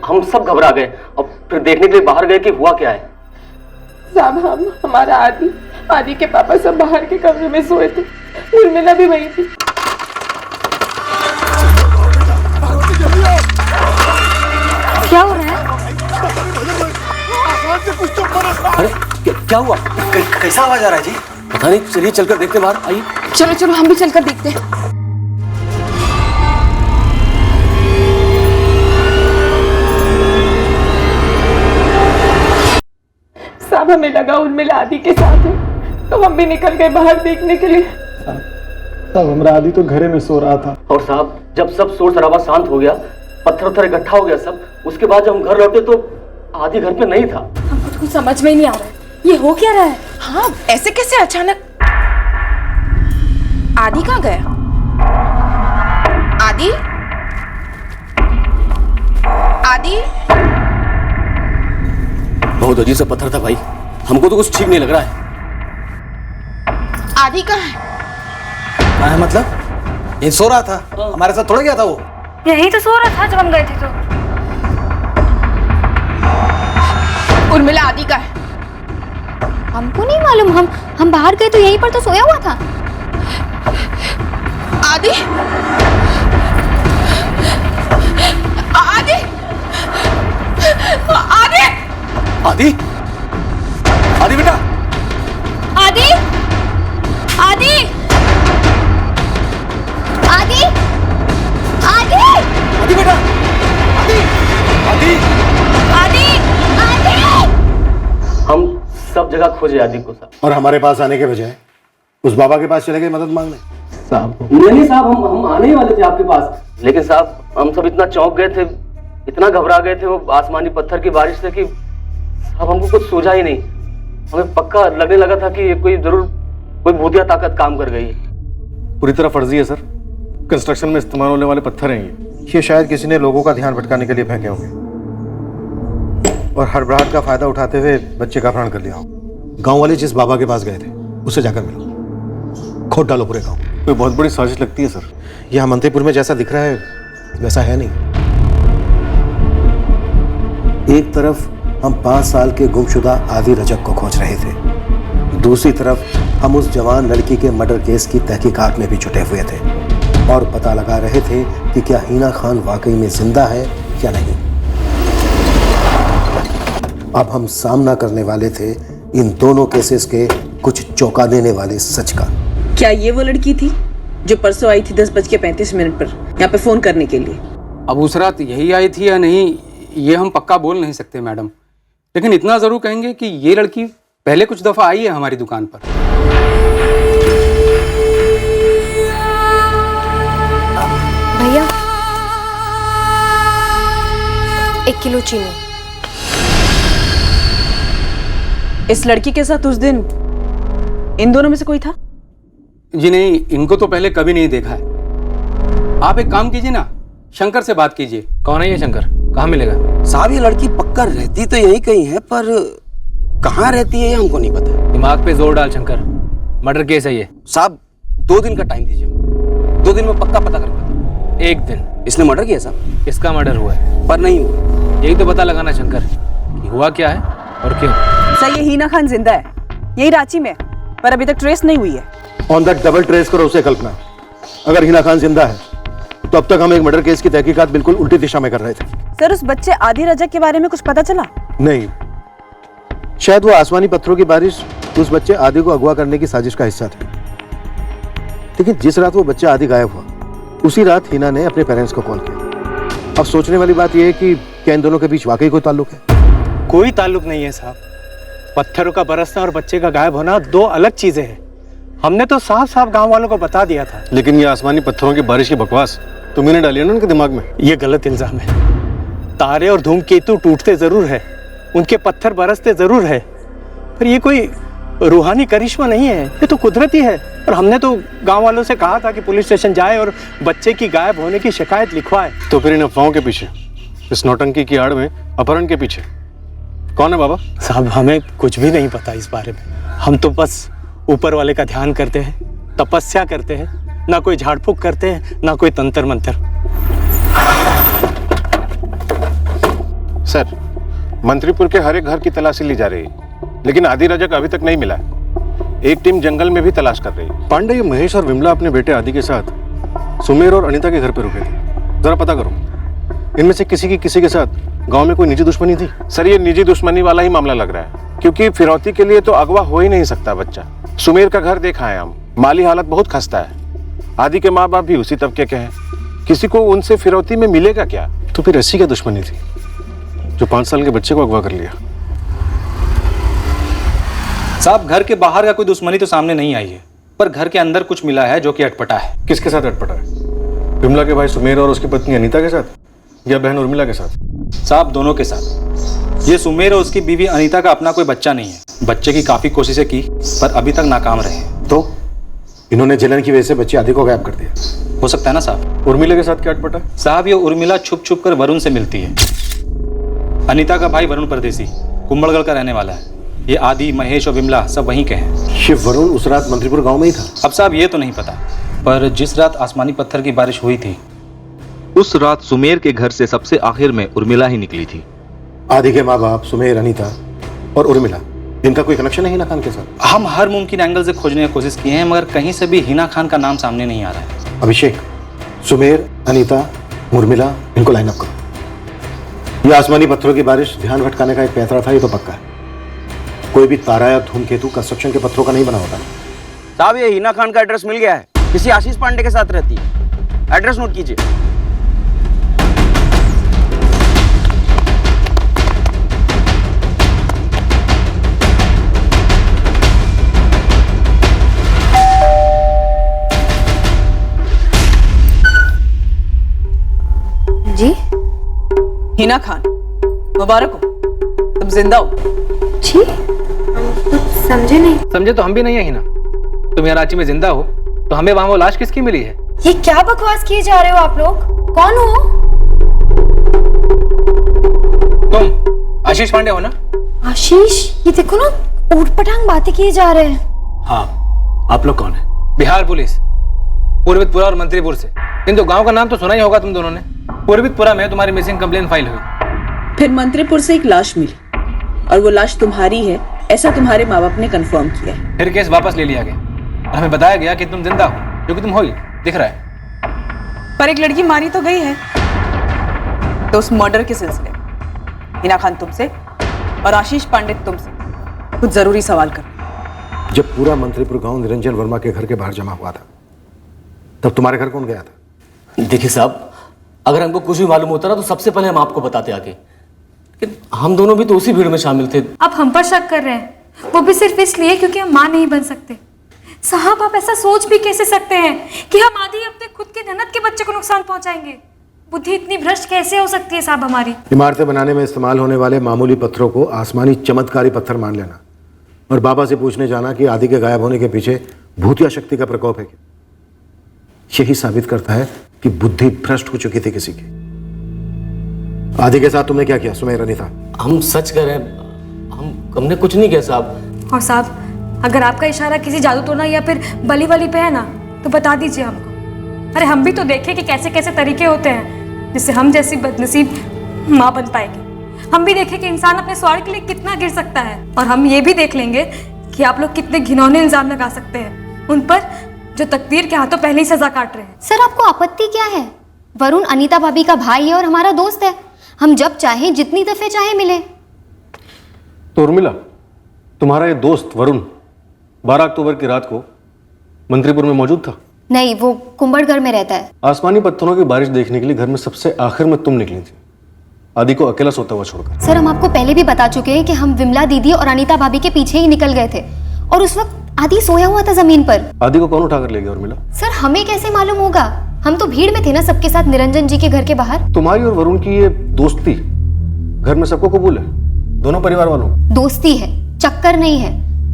हम सब घबरा गए और फिर देखने के लिए बाहर गए कि हुआ क्या है। साहब हमारा आदि के पापा सब बाहर के कमरे में सोए थे, उर्मिला भी वही थी। क्या हो रहा है? अरे क्या हुआ? कैसा आवाज आ रहा है जी? पता नहीं, चलिए चलकर देखते बाहर। आइए चलो चलो हम भी चलकर देखते हैं। साहब हमें लगा उर्मिला आदि के साथ है, तो हम भी निकल गए बाहर देखने के लिए। साहब हमारा आदि तो घरे में सो रहा था। और साहब जब सब शोर शराबा शांत हो गया, पत्थर उत्थर इकट्ठा हो गया सब, उसके बाद जब हम घर लौटे तो आदि घर पे नहीं था। हमको तो कुछ समझ में ही नहीं आ रहा है, ये हो क्या रहा है? हाँ ऐसे कैसे अचानक? आदि कहाँ गया? आदि आदि बहुत अजीब सा पत्थर था भाई, हमको तो कुछ ठीक नहीं लग रहा है। आदि कहाँ है? कहाँ है मतलब? ये सो रहा था, हमारे साथ थोड़ा गया था वो। यही तो सो रहा था जब हम गए थे तो। उर्मिला आदि का है? हमको नहीं मालूम, हम बाहर गए तो यहीं पर तो सोया हुआ था। आदि आदि आदि आदि आदि बेटा, आदि आदि आदि आदि आदि बेटा, आदि आदि आदि। हम सब जगह खोजे आदि को साहब। और हमारे पास आने के बजाय उस बाबा के पास चले गए मदद मांगने। साहब नहीं साहब, हम आने ही वाले थे आपके पास, लेकिन साहब हम सब इतना चौंक गए थे, इतना घबरा गए थे वो आसमानी पत्थर की बारिश से कि साहब हमको कुछ सूझा ही नहीं। हमें पक्का लगने लगा था कि कोई जरूर कोई भूतिया ताकत काम कर गई है। पूरी तरह फर्जी है सर, कंस्ट्रक्शन में इस्तेमाल होने वाले पत्थर हैं ये शायद किसी ने लोगों का ध्यान भटकाने के लिए फेंके होंगे और हड़बड़ाहट का फायदा उठाते हुए बच्चे का अपहरण कर लिया हो। गांव वाले जिस बाबा के पास गए थे उससे जाकर मिलो, खोद डालो पूरे गांव। कोई बहुत बड़ी साजिश लगती है सर। यह मंत्रीपुर में जैसा दिख रहा है वैसा है नहीं। एक तरफ हम 5 साल के गुमशुदा आदि रजक को खोज रहे थे, दूसरी तरफ हम उस जवान लड़की के मर्डर केस की तहकीकात में भी जुटे हुए थे और पता लगा रहे थे कि क्या हिना खान वाकई में जिंदा है या नहीं। अब हम सामना करने वाले थे इन दोनों केसेस के कुछ चौंका देने वाले सच का। क्या ये वो लड़की थी जो परसों आई थी 10:35 पर यहाँ पे फोन करने के लिए? अब उस रात यही आई थी या नहीं ये हम पक्का बोल नहीं सकते मैडम, लेकिन इतना जरूर कहेंगे कि ये लड़की पहले कुछ दफा आई है हमारी दुकान पर। भैया 1 किलो चीनी। इस लड़की के साथ उस दिन इन दोनों में से कोई था? जी नहीं, इनको तो पहले कभी नहीं देखा है। आप एक काम कीजिए ना, शंकर से बात कीजिए। कौन है ये शंकर? कहाँ मिलेगा? साहब ये लड़की पक्का रहती तो यही कहीं है, पर कहाँ रहती है ये हमको नहीं पता। दिमाग पे जोर डाल शंकर, मर्डर केस है ये। साहब 2 दिन का टाइम दीजिए, 2 दिन में पक्का पता करके बताओ। 1 दिन? इसने मर्डर किया साहब? इसका मर्डर हुआ है पर नहीं हुआ। यही तो पता लगाना शंकर कि हुआ क्या है और क्यों। सर ये हीना खान जिंदा है, यही रांची में, पर अभी तक ट्रेस नहीं हुई है। ऑन द डबल ट्रेस करो उसे कल्पना। अगर हिना खान जिंदा है तो अब तक हम एक मर्डर केस की तहकीकात बिल्कुल उल्टी दिशा में कर रहे थे। सर उस बच्चे आदि रजक के बारे में कुछ पता चला? नहीं, शायद वो आसमानी पत्थरों की बारिश उस बच्चे आदि को अगवा करने की साजिश का हिस्सा थी। लेकिन जिस रात वो बच्चा आदि गायब हुआ उसी रात हिना ने अपने पेरेंट्स को कॉल किया। अब सोचने वाली बात यह है कि क्या इन दोनों के बीच वाकई कोई ताल्लुक है? कोई ताल्लुक नहीं है साहब। पत्थरों का बरसना और बच्चे का गायब होना 2 अलग चीजें हैं। हमने तो साफ साफ गांव वालों को बता दिया था। लेकिन ये आसमानी पत्थरों की बारिश की बकवास तुमने डाली है ना उनके दिमाग में। ये गलत इल्जाम है। तारे और धूमकेतु टूटते जरूर है, उनके पत्थर बरसते जरूर है, पर ये कोई रूहानी करिश्मा नहीं है, ये तो कुदरती है। और हमने तो गांव वालों से कहा था कि पुलिस स्टेशन जाए और बच्चे की गायब होने की शिकायत लिखवाए। तो फिर इन अफवाहों के पीछे, इस नौटंकी की आड़ में, अपहरण के पीछे कौन है बाबा? साहब हमें कुछ भी नहीं पता इस बारे में। हम तो बस ऊपर वाले का ध्यान करते हैं, तपस्या करते हैं, ना कोई झाड़ फूक करते हैं, ना कोई तंत्र मंत्र। सर, मंत्रीपुर के हर एक घर की तलाशी ली जा रही है, लेकिन आदि रजक अभी तक नहीं मिला। एक टीम जंगल में भी तलाश कर रही है। पांडे, ये महेश और विमला अपने बेटे आदि के साथ सुमेर और अनीता के घर पे रुके थे। जरा पता करो, इनमें से किसी के साथ गांव में कोई निजी दुश्मनी थी? सर, ये निजी दुश्मनी वाला ही मामला लग रहा है, क्योंकि फिरौती के लिए तो अगवा हो ही नहीं सकता बच्चा। सुमेर का घर देखा है हम, माली हालत बहुत खस्ता है। आदि के माँ बाप भी उसी तबके के हैं, किसी को उनसे फिरौती में मिलेगा क्या? तो फिर ऐसी क्या दुश्मनी थी जो 5 साल के बच्चे को अगवा कर लिया? साहब, घर के बाहर का कोई दुश्मनी तो सामने नहीं आई है, पर घर के अंदर कुछ मिला है जो कि अटपटा है। किसके साथ अटपटा है? विमला के भाई सुमेर और उसकी पत्नी अनीता के साथ, या बहन उर्मिला के साथ? साहब, दोनों के साथ। ये सुमेर और उसकी बीवी अनीता का अपना कोई बच्चा नहीं है। बच्चे की काफी कोशिशें की, पर अभी तक नाकाम रहे। तो इन्होंने जलन की वजह से बच्चे आदि को गायब कर दिया। हो सकता है ना साहब। उर्मिला के साथ क्या अटपटा? साहब, ये उर्मिला छुप छुप कर वरुण से मिलती है। अनीता का भाई वरुण परदेसी कुंभलगढ़ का रहने वाला है। ये आदि, महेश और विमला सब वहीं के हैं। शिव वरुण उस रात मंत्रीपुर गांव में ही था? अब साहब ये तो नहीं पता, पर जिस रात आसमानी पत्थर की बारिश हुई थी, उस रात सुमेर के घर से सबसे आखिर में उर्मिला ही निकली थी। आदि के माँ बाप सुमेर, अनीता और उर्मिला, इनका कोई कनेक्शन है हिना खान के साथ? हम हर मुमकिन एंगल से खोजने की कोशिश किए हैं, मगर कहीं से भी हिना खान का नाम सामने नहीं आ रहा है। अभिषेक, सुमेर, अनीता, उर्मिला, इनको लाइन अप करो। ये आसमानी पत्थरों की बारिश ध्यान भटकाने का एक पैतरा था, ये तो पक्का है। कोई भी तारा या धूमकेतु कंस्ट्रक्शन के पत्थरों का नहीं बना होता। साहब, ये हिना खान का एड्रेस मिल गया है, किसी आशीष पांडे के साथ रहती है। एड्रेस नोट कीजिए। जी? हिना खान, मुबारक हो, तुम जिंदा हो। जी? तो समझे नहीं। समझे तो हम भी नहीं है हिना। तुम यहाँ रांची में जिंदा हो, तो हमें वहां वो लाश किसकी मिली है? ये क्या बकवास किए जा रहे हो आप लोग? कौन हो? तुम आशीष पांडे हो ना? आशीष? ये देखो ना, ऊटपटांग बातें किए जा रहे हैं। हाँ, आप लोग कौन है? बिहार पुलिस, पूर्वितपुरा और मंत्रीपुर से। किंतु गांव का नाम तो सुना ही होगा तुम दोनों ने। पूर्वितपुरा में तुम्हारी मिसिंग कंप्लेन फाइल हुई। फिर मंत्रीपुर से एक लाश मिली, और वो लाश तुम्हारी है, ऐसा तुम्हारे माँ बाप ने कंफर्म किया है। फिर केस वापस ले लिया गया और हमें बताया गया कि तुम जिंदा हो, जो कि तुम हो ही, दिख रहा है। पर एक लड़की मारी तो गई है। तो उस मर्डर के सिलसिले में हिना खान तुमसे और आशीष पांडे तुमसे कुछ जरूरी सवाल कर। जब पूरा मंत्रीपुर गांव निरंजन वर्मा के घर के बाहर जमा हुआ था, तब तुम्हारे घर कौन गया था? देखिए साहब, अगर हमको कुछ भी मालूम होता ना तो सबसे पहले हम आपको बताते आगे। हम दोनों भी तो उसी भीड़ में शामिल थे। अब हम पर शक कर रहे हैं, वो भी सिर्फ इसलिए क्योंकि हम मां नहीं बन सकते। साहब, आप ऐसा सोच भी कैसे सकते हैं कि हम आदि अपने खुद के ननद के बच्चे को नुकसान पहुंचाएंगे? बुद्धि इतनी भ्रष्ट कैसे हो सकती है साहब हमारी? इमारतें बनाने में इस्तेमाल होने वाले मामूली पत्थरों को आसमानी चमत्कारी पत्थर मान लेना और बाबा से पूछने जाना कि आदि के गायब होने के पीछे भूतिया शक्ति का प्रकोप है क्या, यही साबित करता है कि बुद्धि भ्रष्ट हो चुकी थी किसी की। आदि के साथ तुमने क्या किया सुमेर, अनीता? हम सच कह रहे हैं, हमने कुछ नहीं किया साहब। और साहब, अगर आपका इशारा किसी जादू टोना या फिर बली वली पे है ना, तो बता दीजिए हमको। अरे हम भी तो देखें कि कैसे कैसे तरीके होते हैं जिससे हम जैसी बदनसीब माँ बन पाएगी। हम भी देखें कि इंसान अपने स्वार्थ के लिए कितना गिर सकता है, और हम ये भी देख लेंगे कि आप लोग कितने घिनौने इल्जाम लगा सकते हैं उन पर जो तकदीर के हाथों पहले ही सजा काट रहे हैं। सर, आपको आपत्ति क्या है? वरुण अनीता भाभी का भाई है और हमारा दोस्त है। हम जब चाहें जितनी दफे चाहे मिले। तो उर्मिला, तुम्हारा ये दोस्त वरुण 12 अक्टूबर की रात को मंत्रीपुर में मौजूद था? नहीं, वो कुंभलगढ़ में रहता है। आसमानी पत्थरों की बारिश देखने के लिए घर में सबसे आखिर में तुम निकली थी, आदि को अकेला सोता हुआ छोड़कर। सर, हम आपको पहले भी बता चुके हैं कि हम विमला दीदी और अनीता भाभी के पीछे ही निकल गए थे, और उस वक्त आदि सोया हुआ था जमीन पर। आदि को कौन उठाकर ले गया उर्मिला? सर, हमें कैसे मालूम होगा? हम तो भीड़ में थे ना सबके साथ निरंजन जी के घर के बाहर। तुम्हारी और वरुण की ये दोस्ती घर में सबको कबूल है, दोनों परिवार वालों? दोस्ती है, चक्कर नहीं है।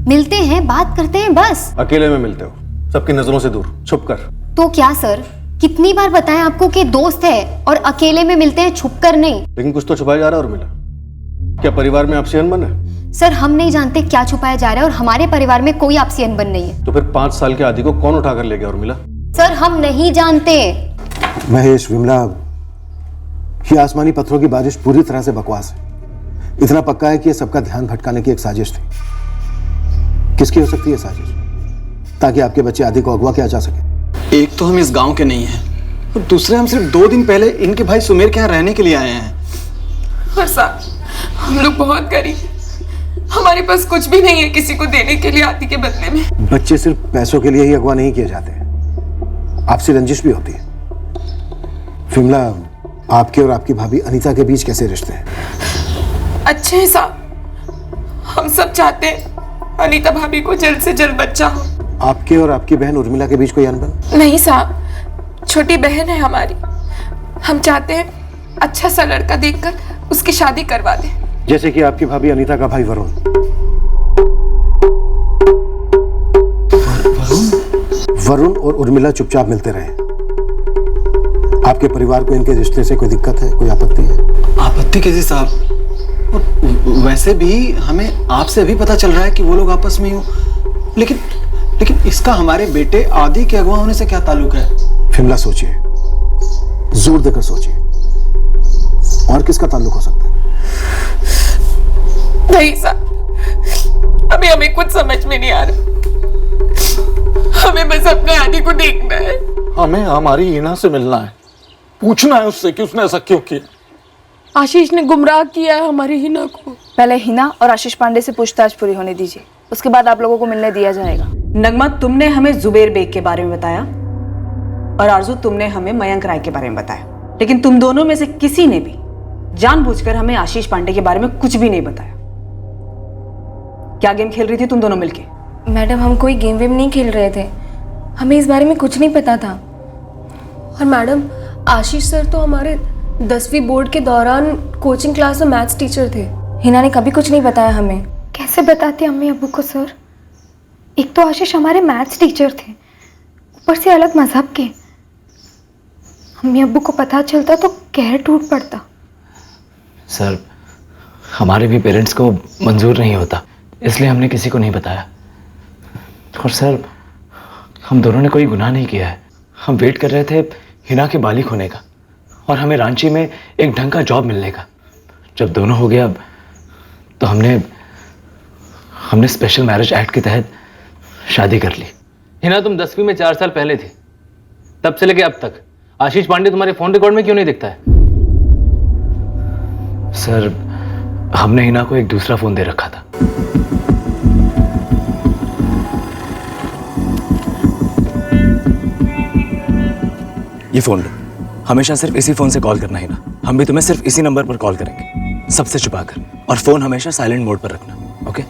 मिलते हैं, बात करते हैं, बस। अकेले में मिलते हो, सबकी नजरों से दूर, छुप कर। तो क्या सर, कितनी बार बताएं आपको कि दोस्त है और अकेले में मिलते हैं, छुप कर नहीं। लेकिन कुछ तो छुपाया जा रहा है उर्मिला। क्या परिवार में आपसी अनबन है? सर हम नहीं जानते क्या छुपाया जा रहा है और हमारे परिवार में कोई आपसी अनबन नहीं है। तो फिर 5 साल के आदि को कौन उठा कर ले गया उर्मिला? सर हम नहीं जानते। महेश, विमला, ये आसमानी पत्थरों की बारिश पूरी तरह से बकवास है। इतना पक्का है कि ये सबका ध्यान भटकाने की एक साजिश थी। किसकी हो सकती है साजिश? ताकि आपके बच्चे आदि को अगवा किया जा सके। एक तो हम इस गांव के नहीं हैं और दूसरे हम सिर्फ 2 दिन पहले इनके भाई सुमेर के यहाँ रहने के लिए आए हैं। और साहब हम लोग बहुत गरीब, हमारे पास कुछ भी नहीं है किसी को देने के लिए आदि के बदले में। बच्चे सिर्फ पैसों के लिए ही अगवा नहीं किए जाते, आपसे रंजिश भी होती है। विमला, आपके और आपकी भाभी अनीता के बीच कैसे रिश्ते हैं? अच्छे हैं साहब, हम सब चाहते हैं अनीता भाभी को जल्द से जल्द बच्चा हो। आपके और आपकी बहन उर्मिला के बीच कोई अनबन? नहीं साहब, छोटी बहन है हमारी, हम चाहते हैं अच्छा सा लड़का देखकर उसकी शादी करवा दें। जैसे कि आपकी भाभी अनीता का भाई वरुण। वरुण और उर्मिला चुपचाप मिलते रहे। आपके परिवार को इनके रिश्ते से कोई दिक्कत है, कोई आपत्ति है? आपत्ति कैसी साहब? और वैसे भी हमें आपसे भी पता चल रहा है कि वो लोग आपस में ही हो, लेकिन इसका हमारे बेटे आदि के अगवा होने से क्या ताल्लुक है? विमला सोचिए, जोर देकर सोचिए, और किसका ताल्लुक हो सकता है? नहीं साहब, अभी हमें कुछ समझ में नहीं आ रहा, हमें बस अपने आदि को देखना है। हमें हमारी हिना से मिलना है, पूछना है उससे कि उसने ऐसा क्यों किया। आशीष ने गुमराह किया है हमारी हिना को। पहले हिना और आशीष पांडे से पूछताछ पूरी होने दीजिए, उसके बाद आप लोगों को मिलने दिया जाएगा। नगमा, तुमने हमें जुबेर बेग के बारे में बताया और आरजू तुमने हमें मयंक राय के बारे में बताया, लेकिन तुम दोनों में से किसी ने भी जानबूझकर हमें आशीष पांडे के बारे में कुछ भी नहीं बताया। क्या गेम खेल रही थी तुम दोनों मिलके? मैडम हम कोई गेम वेम नहीं खेल रहे थे, हमें इस बारे में कुछ नहीं पता था। और मैडम आशीष सर तो हमारे 10वीं बोर्ड के दौरान कोचिंग क्लास में मैथ्स टीचर थे। हिना ने कभी कुछ नहीं बताया हमें। कैसे बताती अम्मी अब्बू को सर? एक तो आशीष हमारे मैथ्स टीचर थे, ऊपर से अलग मजहब के। अम्मी अब्बू को पता चलता तो कहर टूट पड़ता। सर हमारे भी पेरेंट्स को मंजूर नहीं होता, इसलिए हमने किसी को नहीं बताया। और सर हम दोनों ने कोई गुनाह नहीं किया है। हम वेट कर रहे थे हिना के बालिग होने का और हमें रांची में एक ढंग का जॉब मिलने का। जब दोनों हो गया तो हमने स्पेशल मैरिज एक्ट के तहत शादी कर ली। हिना तुम 10वीं में 4 साल पहले थी, तब से लेके अब तक आशीष पांडे तुम्हारे फोन रिकॉर्ड में क्यों नहीं दिखता है? सर हमने हिना को एक दूसरा फोन दे रखा था। ये फोन लो, हमेशा सिर्फ इसी फोन से कॉल करना है ना। हम भी तुम्हें सिर्फ इसी नंबर पर कॉल करेंगे, सबसे छुपाकर, और फोन हमेशा साइलेंट मोड पर रखना, ओके?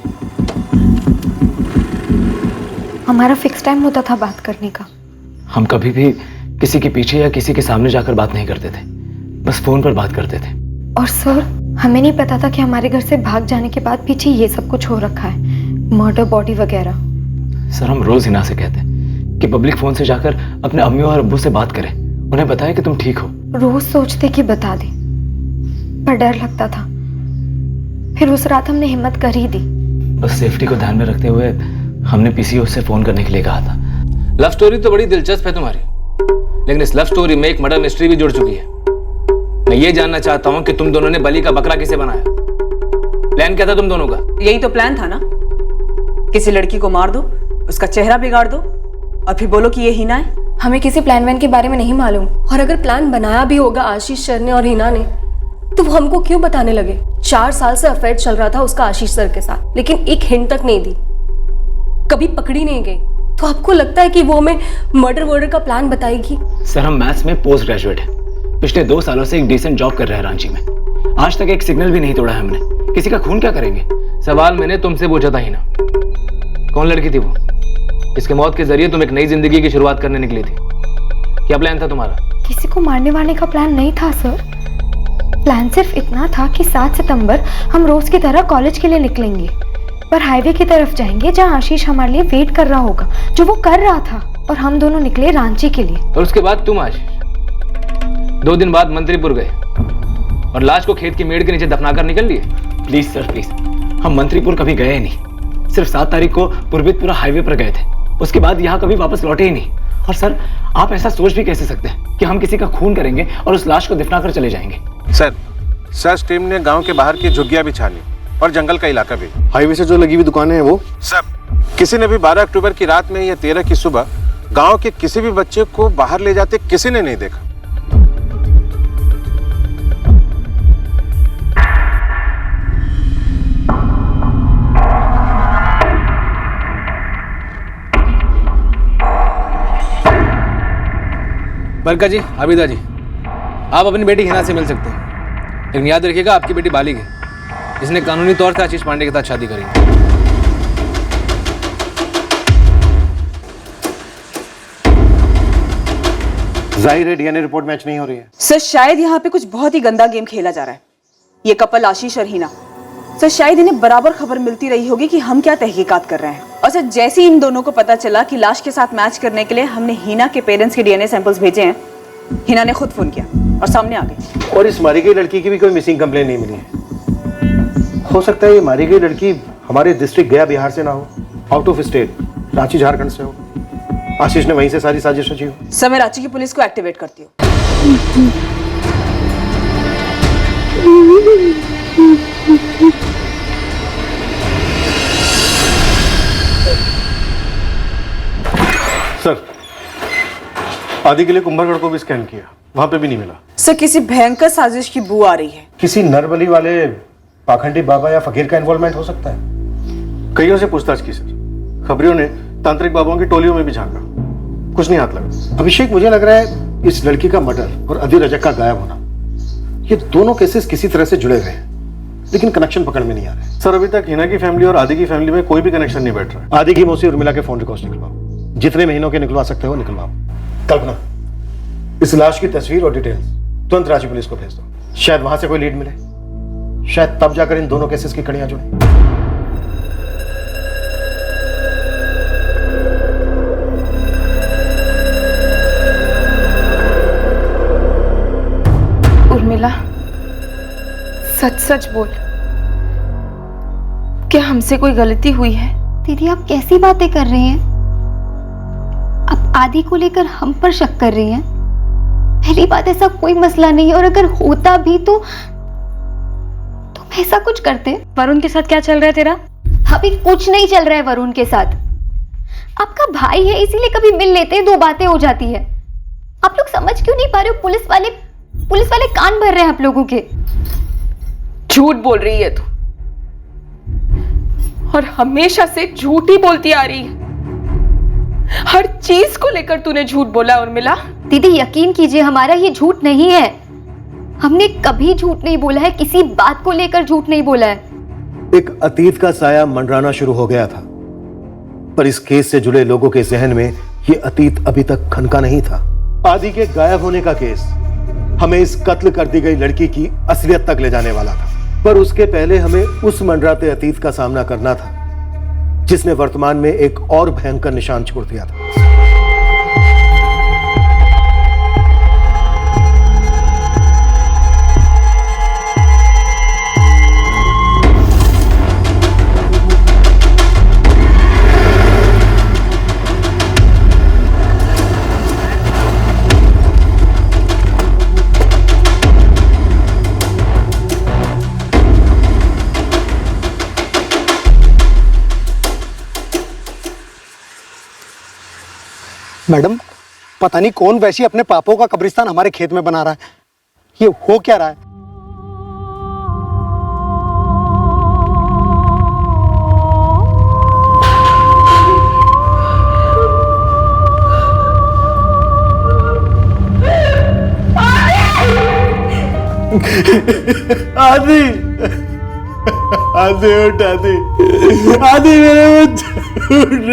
हमारा फिक्स टाइम होता था बात करने का। हम कभी भी किसी के पीछे या किसी के सामने जाकर बात नहीं करते थे, बस फोन पर बात करते थे। और सर हमें नहीं पता था कि हमारे घर से भाग जाने के बाद पीछे ये सब कुछ हो रखा है, मर्डर बॉडी वगैरह। सर हम रोज हिना से कहते हैं कि पब्लिक फोन से जाकर अपने अम्मी और अब्बू से बात करें, उन्हें बताया कि तुम ठीक हो। रोज सोचते कि बता दे, पर डर लगता था। फिर उस रात हमने हिम्मत कर ही दी। बस सेफ्टी को ध्यान में रखते हुए हमने पीसीओ से फोन करने के लिए कहा था। लव स्टोरी तो बड़ी दिलचस्प है तुम्हारी, लेकिन इस लव स्टोरी में एक मर्डर मिस्ट्री भी जुड़ चुकी है। मैं ये जानना चाहता हूँ कि तुम दोनों ने बलि का बकरा किसे बनाया? प्लान क्या था तुम दोनों का? यही तो प्लान था ना, किसी लड़की को मार दो, उसका चेहरा बिगाड़ दो और फिर बोलो कि ये हिना है। हमें किसी प्लान वैन के बारे में नहीं मालूम, और अगर प्लान बनाया भी होगा आशीष सर ने और हिना ने, तो वो हमको क्यों बताने लगे? 4 साल से अफेयर चल रहा था उसका आशीष सर के साथ, लेकिन एक हिंट तक नहीं दी, कभी पकड़ी नहीं गई। तो आपको लगता है कि वो हमें मर्डर का प्लान बताएगी? सर हम मैथ्स में पोस्ट ग्रेजुएट हैं, पिछले 2 सालों से एक डिसेंट जॉब कर रहे हैं रांची में। आज तक एक सिग्नल भी नहीं तोड़ा है हमने। किसी का खून क्या करेंगे? सवाल मैंने तुमसे पूछा था हिना, कौन लड़की थी वो जिसके मौत के जरिए तुम एक नई जिंदगी की शुरुआत करने निकली थी? क्या प्लान था तुम्हारा? किसी को मारने वारने का प्लान नहीं था सर। प्लान सिर्फ इतना था कि 7 सितंबर हम रोज की तरह कॉलेज के लिए निकलेंगे, पर हाईवे की तरफ जाएंगे जहां आशीष हमारे लिए वेट कर रहा होगा, जो वो कर रहा था, और हम दोनों निकले रांची के लिए। और उसके बाद तुम आशीष 2 दिन बाद मंत्रीपुर गए और लाश को खेत की मेड़ के नीचे दफनाकर निकल लिए। प्लीज सर प्लीज, हम मंत्रीपुर कभी गए नहीं, सिर्फ 7 तारीख को पूर्वितपुरा हाईवे पर गए थे, उसके बाद यहाँ कभी वापस लौटे ही नहीं। और सर आप ऐसा सोच भी कैसे सकते हैं कि हम किसी का खून करेंगे और उस लाश को दफना कर चले जाएंगे? सर सर्च टीम ने गांव के बाहर की झुग्गियां भी छानी और जंगल का इलाका भी। हाईवे से जो लगी हुई दुकानें हैं वो सब। किसी ने भी 12 अक्टूबर की रात में या 13 की सुबह गांव के किसी भी बच्चे को बाहर ले जाते किसी ने नहीं देखा। बरका जी, आबिदा जी, आप अपनी बेटी हिना से मिल सकते हैं, लेकिन याद रखिएगा आपकी बेटी बालिग है, इसने कानूनी तौर से आशीष पांडे के साथ शादी करी है। जाहिर है डीएनए रिपोर्ट मैच नहीं हो रही है। सर शायद यहाँ पे कुछ बहुत ही गंदा गेम खेला जा रहा है। ये कपल आशीष और हिना, सर शायद इन्हें बराबर खबर मिलती रही होगी कि हम क्या तहकीकात कर रहे हैं, और सर जैसे ही इन दोनों को पता चला कि लाश के साथ मैच करने के लिए हमने हिना के पेरेंट्स के डीएनए सैंपल्स भेजे हैं, हिना ने खुद फोन किया और सामने आ गई। और इस मारी गई लड़की की भी कोई मिसिंग कंप्लेन नहीं मिली है। हो सकता है ये मारी गई लड़की हमारे डिस्ट्रिक्ट गया बिहार से ना हो, out of state Ranchi Jharkhand से हो। आशीष ने वहीं से सारी साजिश रची हो। सर मैं रांची की पुलिस को एक्टिवेट करती हूँ। सर आदि के लिए कुंभलगढ़ को भी स्कैन किया, वहां पे भी नहीं मिला। सर किसी भयंकर साजिश की बू आ रही है। किसी नरबली वाले पाखंडी बाबा या फकीर का इन्वॉल्वमेंट हो सकता है। कईयों से पूछताछ की सर, खबरियों ने तांत्रिक बाबाओं की टोलियों में भी झांका, कुछ नहीं हाथ लगा। अभिषेक मुझे लग रहा है इस लड़की का मर्डर और अधीर रजक का गायब होना, ये दोनों केसेस किसी तरह से जुड़े हुए हैं, लेकिन कनेक्शन पकड़ में नहीं आ रहे। सर अभी तक हिना की फैमिली और आदि की फैमिली में कोई भी कनेक्शन नहीं बैठ रहा। आदि की मौसी उर्मिला के फोन रिकॉर्ड्स निकलवाओ, जितने महीनों के निकलवा सकते हो निकलवाओ। कल्पना इस लाश की तस्वीर और डिटेल्स तुरंत रांची पुलिस को भेज दो, शायद वहां से कोई लीड मिले, शायद तब जाकर इन दोनों केसेस की कड़ियां जुड़े। उर्मिला सच सच बोल, क्या हमसे कोई गलती हुई है? दीदी आप कैसी बातें कर रही हैं? आप आदि को लेकर हम पर शक कर रही हैं? पहली बात ऐसा कोई मसला नहीं है, और अगर होता भी तो ऐसा कुछ करते। वरुण के साथ क्या चल रहा है तेरा? अभी कुछ नहीं चल रहा है वरुण के साथ। आपका भाई है इसीलिए कभी मिल लेते हैं, 2 बातें हो जाती है। आप लोग समझ क्यों नहीं पा रहे हो? पुलिस वाले कान भर रहे हैं आप लोगों के। झूठ बोल रही है तू, और हमेशा से झूठ ही बोलती आ रही है। हर चीज को लेकर तूने झूठ बोला उर्मिला। दीदी यकीन कीजिए हमारा ये झूठ नहीं है, हमने कभी झूठ नहीं बोला है, किसी बात को लेकर झूठ नहीं बोला है। एक अतीत का साया मंडराना शुरू हो गया था, पर इस केस से जुड़े लोगों के जहन में ये अतीत अभी तक खनका नहीं था। आदि के गायब होने का केस हमें इस कत्ल कर दी गई लड़की की असलियत तक ले जाने वाला था, पर उसके पहले हमें उस मंडराते अतीत का सामना करना था जिसने वर्तमान में एक और भयंकर निशान छोड़ दिया था। मैडम पता नहीं कौन वैसी अपने पापों का कब्रिस्तान हमारे खेत में बना रहा है, ये हो क्या रहा है? आदि आदि उठ, आदि आदि मेरे उठ,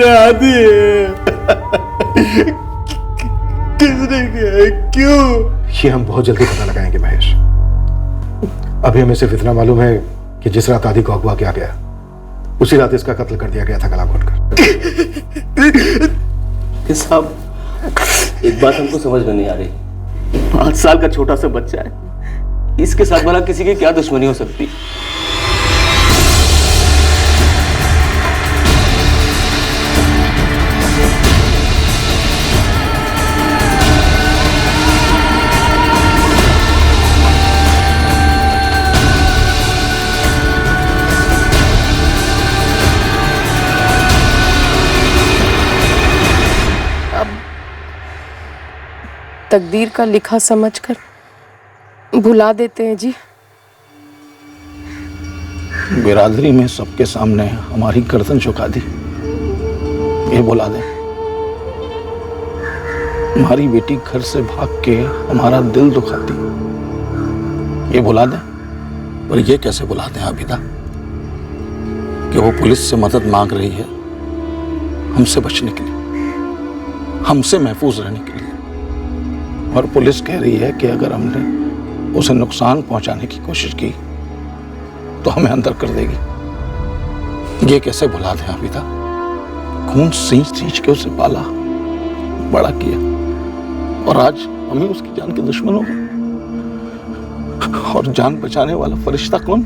आदि किसने नहीं किया है, क्यों? ये हम बहुत जल्दी पता लगाएंगे महेश। अभी हमें सिर्फ इतना मालूम है कि जिस रात आदि को अगवा किया गया उसी रात इसका कत्ल कर दिया गया था गला घोटकर। साहब, एक बात हमको समझ में नहीं आ रही। 5 साल का छोटा सा बच्चा है, इसके साथ भला किसी की क्या दुश्मनी हो सकती? तकदीर का लिखा समझकर भुला देते हैं जी। बिरादरी में सबके सामने हमारी गर्दन झुका दी, ये बुला दें। हमारी बेटी घर से भाग के हमारा दिल दुखाती, ये बुला दें। पर ये कैसे बुला दें आबिदा कि वो पुलिस से मदद मांग रही है हमसे बचने के लिए, हमसे महफूज रहने के लिए, और पुलिस कह रही है कि अगर हमने उसे नुकसान पहुंचाने की कोशिश की तो हमें अंदर कर देगी। ये कैसे भुला दें आबिदा? खून सींच सींच के उसे पाला, बड़ा किया, और आज हमें उसकी जान के दुश्मन हो गए। और जान बचाने वाला फरिश्ता कौन?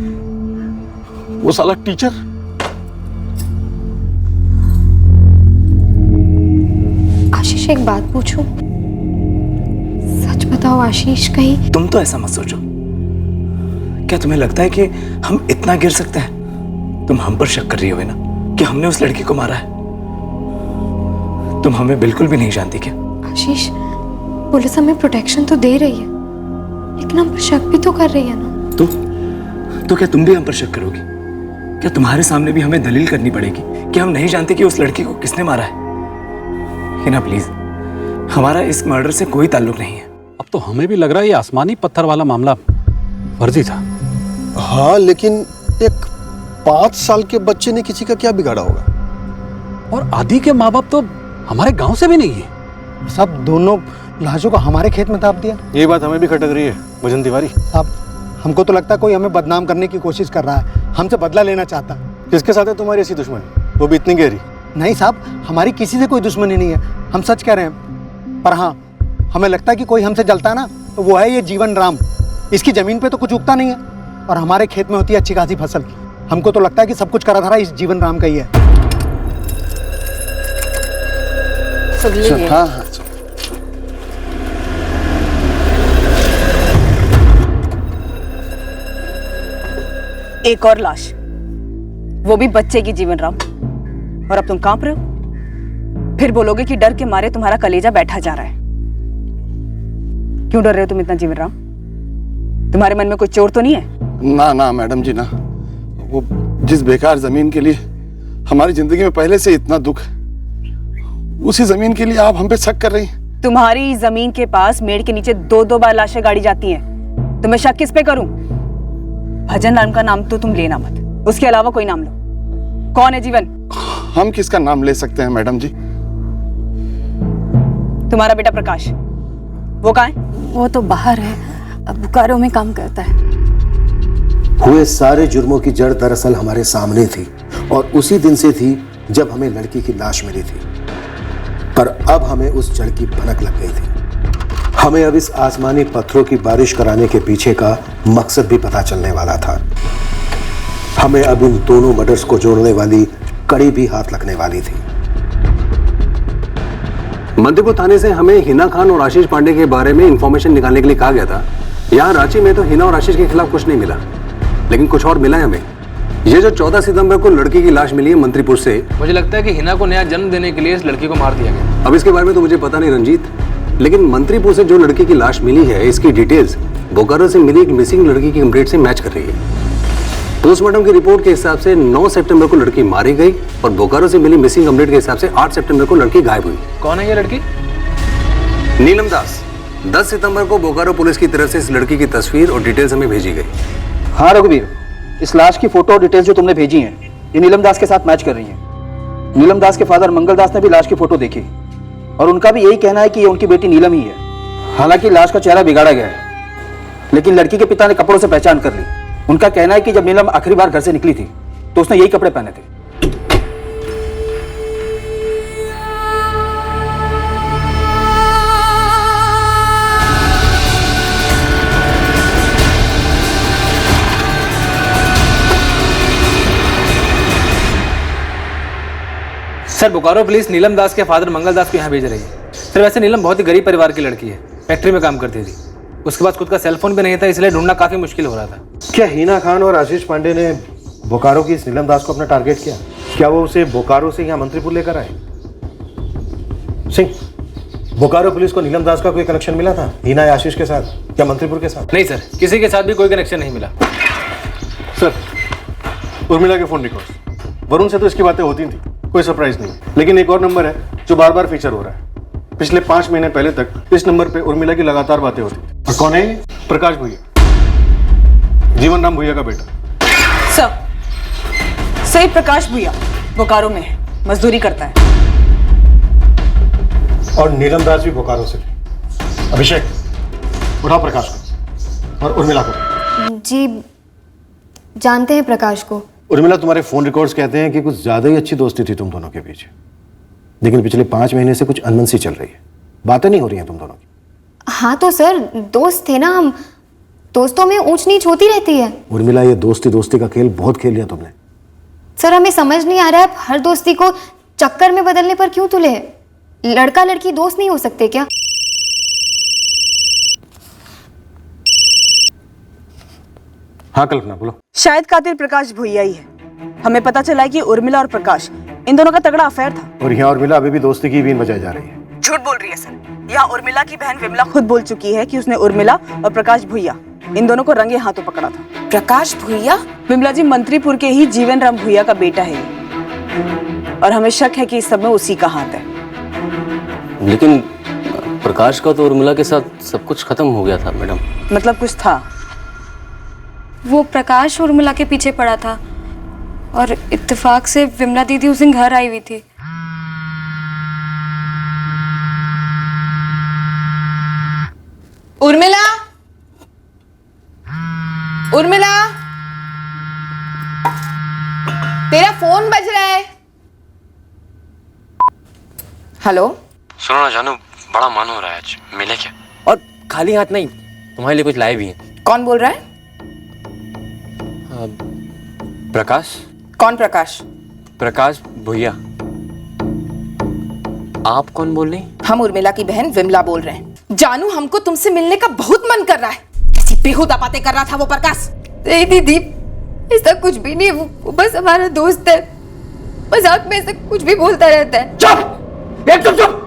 वो साला टीचर। आशीष, एक बात पूछूं? सच बताओ आशीष, कहीं तुम तो ऐसा मत सोचो। क्या तुम्हें लगता है कि हम इतना गिर सकते हैं? तुम हम पर शक कर रही हो ना कि हमने उस लड़की को मारा है? तुम हमें बिल्कुल भी नहीं जानती क्या? आशीष, पुलिस हमें प्रोटेक्शन तो दे रही है, लेकिन हम पर शक भी तो कर रही है ना। तो क्या तुम भी हम पर शक करोगी? क्या तुम्हारे सामने भी हमें दलील करनी पड़ेगी कि हम नहीं जानते कि उस लड़की को किसने मारा है? हिना प्लीज, हमारा इस मर्डर से कोई ताल्लुक नहीं है। अब तो हमें भी लग रहा है ये आसमानी पत्थर वाला मामला फर्जी था। हाँ, लेकिन एक 5 साल के बच्चे ने किसी का क्या बिगाड़ा होगा? और आदि के माँ बाप तो हमारे गांव से भी नहीं है। सब दोनों लाशों को हमारे खेत में दाब दिया। ये बात हमें भी खटक रही है भजन तिवारी। साहब, हमको तो लगता है कोई हमें बदनाम करने की कोशिश कर रहा है, हमसे बदला लेना चाहता है। किसके साथ है तुम्हारी ऐसी दुश्मनी, वो भी इतनी गहरी? नहीं साहब, हमारी किसी से कोई दुश्मनी नहीं है, हम सच कह रहे हैं। पर हाँ, हमें लगता है कि कोई हमसे जलता है ना, तो वो है ये जीवन राम। इसकी जमीन पे तो कुछ उगता नहीं है और हमारे खेत में होती है अच्छी खासी फसल। हमको तो लगता है कि सब कुछ करा धरा इस जीवन राम का ही है। हाँ हाँ, एक और लाश, वो भी बच्चे की जीवन राम। और अब तुम कांप रहे हो? फिर बोलोगे कि डर के मारे तुम्हारा कलेजा बैठा जा रहा है। क्यों डर रहे हो तुम इतना जीवन राम? तुम्हारे मन में कोई चोर तो नहीं है? ना ना मैडम जी ना, वो जिस बेकार जमीन के लिए हमारी जिंदगी में पहले से इतना दुख है, उसी जमीन के लिए आप हम पे शक कर रही हैं। तुम्हारी जमीन के पास मेड़ के नीचे 2-2 बार लाशें गाड़ी जाती हैं। तुम्हें शक किस पे करूं? भजन राम का नाम तो तुम लेना मत, उसके अलावा कोई नाम लो। कौन है जीवन? हम किसका नाम ले सकते हैं मैडम जी? तुम्हारा बेटा प्रकाश, वो कहाँ है? वो तो बाहर है, बोकारो में काम करता है। हुए सारे जुर्मों की जड़ दरअसल हमारे सामने थी, और उसी दिन से थी जब हमें लड़की की लाश मिली थी। पर अब हमें उस जड़ की भनक लग गई थी। हमें अब इस आसमानी पत्थरों की बारिश कराने के पीछे का मकसद भी पता चलने वाला था। हमें अब इन दोनों मर्डर्स को जोड़ने वाली कड़ी भी हाथ लगने वाली थी। मंत्रीपुर थाने से हमें हिना खान और आशीष पांडे के बारे में इंफॉर्मेशन निकालने के लिए कहा गया था। यहाँ रांची में तो हिना और आशीष के खिलाफ कुछ नहीं मिला, लेकिन कुछ और मिला है हमें। ये जो 14 सितंबर को लड़की की लाश मिली है मंत्रीपुर से, मुझे लगता है कि हिना को नया जन्म देने के लिए इस लड़की को मार दिया गया। अब इसके बारे में तो मुझे पता नहीं रंजीत, लेकिन मंत्रीपुर से जो लड़की की लाश मिली है, इसकी डिटेल्स बोकारो से मिली एक मिसिंग लड़की की कंप्लेंट से मैच कर रही है। पोस्टमार्टम की रिपोर्ट के हिसाब से 9 सितंबर को लड़की मारी गई, और बोकारो से मिली मिसिंग कंप्लेंट के हिसाब से 8 सितंबर को लड़की गायब हुई। कौन है ये लड़की? नीलम दास। 10 सितंबर को बोकारो पुलिस की तरफ से इस लड़की की तस्वीर और डिटेल्स हमें भेजी गई। हाँ रघुवीर, इस लाश की फोटो और डिटेल्स जो तुमने भेजी हैं, ये नीलम दास के साथ मैच कर रही हैं। नीलम दास के फादर मंगल दास ने भी लाश की फोटो देखी, और उनका भी यही कहना है कि ये उनकी बेटी नीलम ही है। हालांकि लाश का चेहरा बिगाड़ा गया है, लेकिन लड़की के पिता ने कपड़ों से पहचान कर ली। उनका कहना है कि जब नीलम आखिरी बार घर से निकली थी तो उसने यही कपड़े पहने थे। सर बोकारो पुलिस नीलम दास के फादर मंगल दास को यहाँ भेज रही है। सर वैसे नीलम बहुत ही गरीब परिवार की लड़की है, फैक्ट्री में काम करती थी। उसके पास खुद का सेल फोन भी नहीं था, इसलिए ढूंढना काफी मुश्किल हो रहा था। क्या हिना खान और आशीष पांडे ने बोकारो की इस नीलम दास को अपना टारगेट किया? क्या वो उसे बोकारो से यहाँ मंत्रीपुर लेकर आए? सिंह, बोकारो पुलिस को नीलम दास का कोई कनेक्शन मिला था हिना या आशीष के साथ या मंत्रीपुर के साथ? नहीं सर, किसी के साथ भी कोई कनेक्शन नहीं मिला। सर, उर्मिला के फोन रिकॉर्ड्स, वरुण से तो इसकी बातें होती थी, कोई सरप्राइज नहीं। लेकिन एक और नंबर है जो बार बार फीचर हो रहा है। पिछले 5 महीने पहले तक इस नंबर पे उर्मिला की लगातार बातें होती थी। और कौन है ये? प्रकाश भुइया, जीवन राम भुइया का बेटा। सही प्रकाश भुइया बोकारो में है, मजदूरी करता है। और नीलम दास भी बोकारो से। अभिषेक, उठाओ प्रकाश को और उर्मिला को। जी जानते हैं प्रकाश को। उर्मिला, तुम्हारे फोन रिकॉर्ड्स कहते हैं कि कुछ ज्यादा ही अच्छी दोस्ती थी तुम दोनों के बीच, लेकिन पिछले 5 महीने से कुछ अनबन सी चल रही है, बातें नहीं हो रही हैं तुम दोनों की। हाँ तो सर दोस्त थे ना हम, दोस्तों में ऊंच नीच होती रहती है। उर्मिला, ये दोस्ती दोस्ती का खेल बहुत खेल लिया तुमने। सर हमें समझ नहीं आ रहा है, हर दोस्ती को चक्कर में बदलने पर क्यों तुले हैं? लड़का लड़की दोस्त नहीं हो सकते क्या? हाँ कल्पना, बोलो। शायद कातिल प्रकाश भुइया ही है। हमें पता चला है कि उर्मिला और प्रकाश, इन दोनों का तगड़ा अफेयर था। और यहाँ उर्मिला अभी भी दोस्ती की बीन बजाई जा रही है। झूठ बोल रही है सर। यहाँ उर्मिला की बहन विमला खुद बोल चुकी है कि उसने उर्मिला और प्रकाश भुइया, इन दोनों को रंगे हाथों पकड़ा था। प्रकाश भुइया? विमला जी, मंत्रीपुर के ही जीवन राम भुइया का बेटा है ये। और हमें शक है कि इस सब में उसी का हाथ है। लेकिन प्रकाश का तो उर्मिला के साथ सब कुछ खत्म हो गया था मैडम। मतलब कुछ था? वो प्रकाश उर्मिला के पीछे पड़ा था और इत्तेफाक से विमला दीदी उस दिन घर आई हुई थी। उर्मिला, उर्मिला, तेरा फोन बज रहा है। हेलो, सुनो ना जानू, बड़ा मन हो रहा है आज, मिले क्या? और खाली हाथ नहीं, तुम्हारे लिए कुछ लाए भी हैं। कौन बोल रहा है? प्रकाश। कौन प्रकाश? प्रकाश भुइया। आप कौन बोल रही? हम उर्मिला की बहन विमला बोल रहे हैं। जानू, हमको तुमसे मिलने का बहुत मन कर रहा है। कैसी बेहुदा बातें कर रहा था वो प्रकाश। नहीं दीदी, ऐसा कुछ भी नहीं, वो बस हमारा दोस्त है। मजाक में ऐसा कुछ भी बोलता रहता है। चुप! एकदम चुप!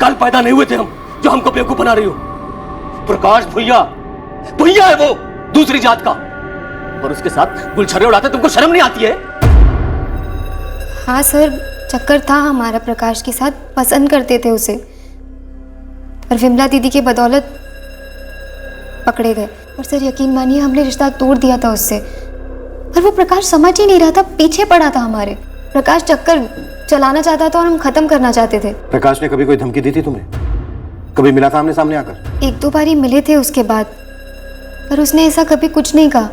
कल पैदा नहीं हुए थे हम, जो हमको बेवकूफ बना रही हो। प्रकाश भुइया, भुइया है वो, दूसरी जात का। और उसके साथ गुलछर्रे उड़ाते तुमको शर्म नहीं आती है? हाँ सर, चक्कर था हमारा प्रकाश के साथ, पसंद करते थे उसे, और विमला दीदी के बदौलत पकड़े गए। और सर यकीन मानिए, हमने रिश्ता तोड़ दिया था उससे, पर वो प्रकाश समझ ही नहीं रहा था, पीछे पड़ा था हमारे। प्रकाश चक्कर चलाना चाहता था और हम खत्म करना चाहते थे। प्रकाश ने कभी कोई धमकी दी थी तुम्हें? कभी मिला था आमने सामने आकर? 1-2 बार ही मिले थे उसके बाद, पर उसने ऐसा कभी कुछ नहीं कहा।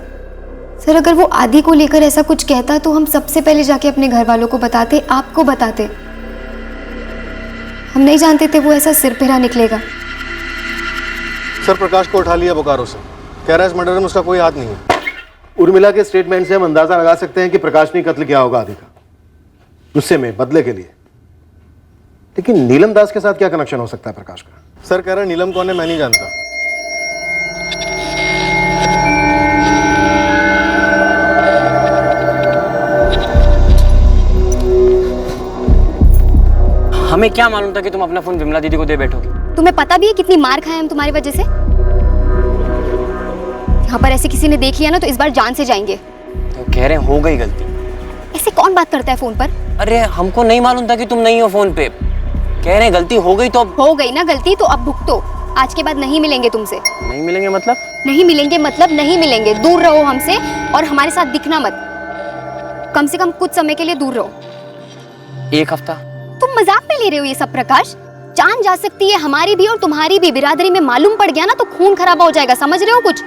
सर अगर वो आदि को लेकर ऐसा कुछ कहता तो हम सबसे पहले जाके अपने घर वालों को बताते, आपको बताते। हम नहीं जानते थे वो ऐसा सिरफिरा निकलेगा। सर, प्रकाश को उठा लिया बोकारो से, कह रहा है इस मर्डर में उसका कोई हाथ नहीं है। उर्मिला के स्टेटमेंट से हम अंदाजा लगा सकते हैं कि प्रकाश ने कत्ल किया होगा आदि का, गुस्से में, बदले के लिए। लेकिन नीलम दास के साथ क्या कनेक्शन हो सकता है प्रकाश का? सर कह रहा है नीलम कौन है मैं नहीं जानता। हमें क्या मालूम था कि तुम अपना फोन विमला दीदी को दे बैठोगे? तुम्हें पता भी है कितनी मार खाए हम तुम्हारी वजह से? यहाँ पर ऐसे किसी ने देख लिया ना तो इस बार जान से जाएंगे। तो कह रहे हैं हो गई गलती। ऐसे कौन बात करता है फोन पर? अरे हमको नहीं मालूम था कि तुम नहीं हो फोन पे। कह रहे हैं गलती हो गई तो अब हो गई ना गलती, तो अब भुगतो। आज के बाद नहीं मिलेंगे तुमसे। नहीं मिलेंगे मतलब? नहीं मिलेंगे मतलब नहीं मिलेंगे। दूर रहो हमसे और हमारे साथ दिखना मत। कम से कम कुछ समय के लिए दूर रहो। 1 हफ्ता? तुम मजाक में ले रहे हो ये सब प्रकाश? जान जा सकती है, हमारी भी और तुम्हारी भी। बिरादरी में मालूम पड़ गया ना तो खून खराबा हो जाएगा, समझ रहे हो कुछ?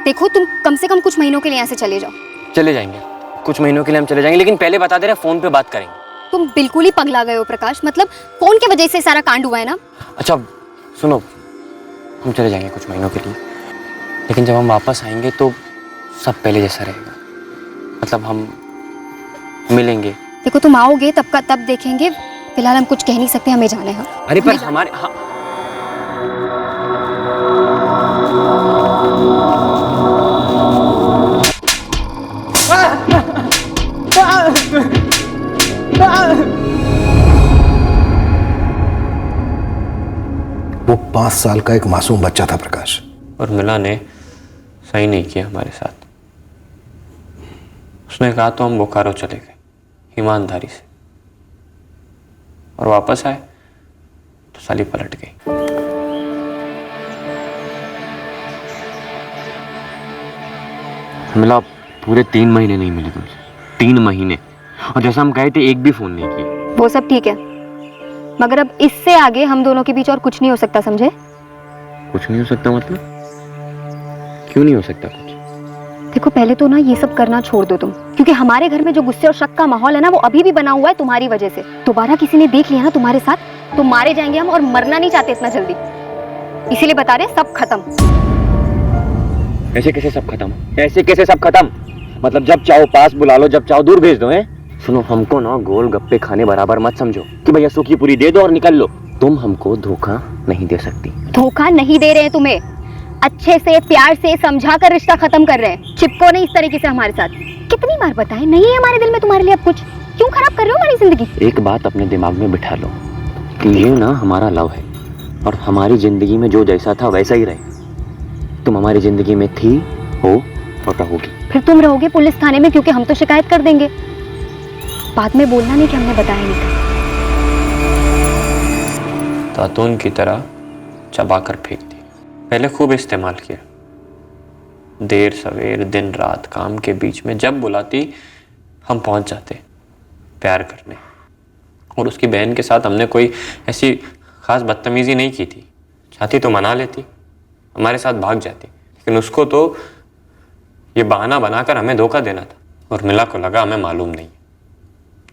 देखो तुम कम से कम कुछ महीनों के लिए यहाँ से चले जाओ। चले जाएंगे, कुछ महीनों के लिए हम चले जाएंगे, लेकिन पहले बता दे रहे फोन पे बात करेंगे। तुम बिल्कुल ही पगला गए हो प्रकाश, मतलब फोन की वजह से सारा कांड हुआ है ना। अच्छा सुनो, हम चले जाएंगे कुछ महीनों के लिए, लेकिन जब हम वापस आएंगे तो सब पहले जैसा रहेगा। मतलब हम मिलेंगे। देखो तुम आओगे तब का तब देखेंगे, फिलहाल हम कुछ कह नहीं सकते, हमें जाना है। अरे पर हमारे वो 5 साल का एक मासूम बच्चा था प्रकाश। और मिला ने सही नहीं किया हमारे साथ। उसने कहा तो हम बोकारो चले गए ईमानदारी से, और वापस आए तो साली पलट गई। मिला पूरे 3 महीने नहीं मिले तुमसे, 3 महीने, और जैसा हम कहे थे एक भी फोन नहीं किया। वो सब ठीक है, मगर अब इससे आगे हम दोनों के बीच और कुछ नहीं हो सकता, समझे? कुछ नहीं हो सकता मतलब? क्यों नहीं हो सकता कुछ? देखो पहले तो ना ये सब करना छोड़ दो तुम, क्योंकि हमारे घर में जो गुस्से और शक का माहौल है ना वो अभी भी बना हुआ है तुम्हारी वजह से। दोबारा किसी ने देख लिया ना तुम्हारे साथ तो मारे जाएंगे हम, और मरना नहीं चाहते इतना जल्दी, इसीलिए बता रहे सब खत्म। ऐसे कैसे सब खत्म? ऐसे कैसे सब खत्म? मतलब जब चाहो पास बुला लो, जब चाहो दूर भेज दो। हैं सुनो, हमको ना गोल गप्पे खाने बराबर मत समझो कि भैया सूखी पूरी दे दो और निकल लो। तुम हमको धोखा नहीं दे सकती। धोखा नहीं दे रहे हैं तुम्हें, अच्छे से प्यार से समझा कर रिश्ता खत्म कर रहे हैं। चिपको नहीं इस तरीके से हमारे साथ। कितनी बार बताएं, नहीं है हमारे दिल में तुम्हारे लिए अब कुछ, क्यों खराब कर रहे हो हमारी जिंदगी? एक बात अपने दिमाग में बिठा लो कि ये ना हमारा लव है, और हमारी जिंदगी में जो जैसा था वैसा ही रहे। तुम हमारी जिंदगी में थी, हो और रहोगी। फिर तुम रहोगे पुलिस थाने में, क्योंकि हम तो शिकायत कर देंगे। बाद में बोलना नहीं कि हमने बताया नहीं था। तातून की तरह चबा कर फेंक दी। पहले खूब इस्तेमाल किया, देर सवेर दिन रात काम के बीच में जब बुलाती हम पहुंच जाते प्यार करने। और उसकी बहन के साथ हमने कोई ऐसी खास बदतमीजी नहीं की थी। चाहती तो मना लेती, हमारे साथ भाग जाती, लेकिन उसको तो ये बहाना बनाकर हमें धोखा देना था। और मिला को लगा हमें मालूम नहीं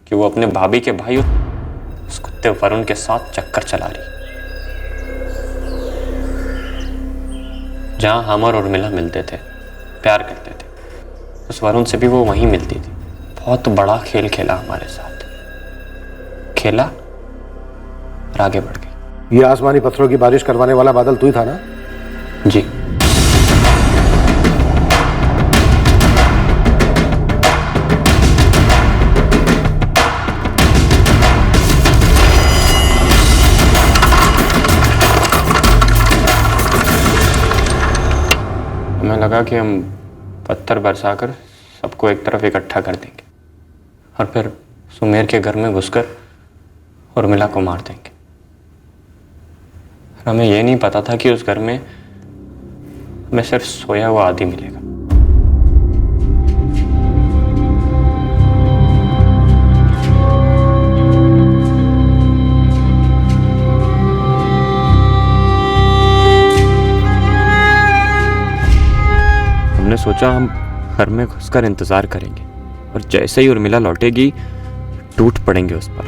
कि वो अपने भाभी के भाई उस कुत्ते वरुण के साथ चक्कर चला रही। जहां हम और उर्मिला मिलते थे, प्यार करते थे, उस वरुण से भी वो वहीं मिलती थी। बहुत बड़ा खेल खेला हमारे साथ, खेला और आगे बढ़ गई। ये आसमानी पत्थरों की बारिश करवाने वाला बादल तू ही था ना? जी। हमें लगा कि हम पत्थर बरसाकर सबको एक तरफ इकट्ठा कर देंगे और फिर सुमेर के घर में घुसकर उर्मिला को मार देंगे। हमें यह नहीं पता था कि उस घर में हमें सिर्फ सोया हुआ आदि मिलेगा। हमने सोचा हम घर में घुसकर इंतजार करेंगे और जैसे ही उर्मिला लौटेगी टूट पड़ेंगे उस पर,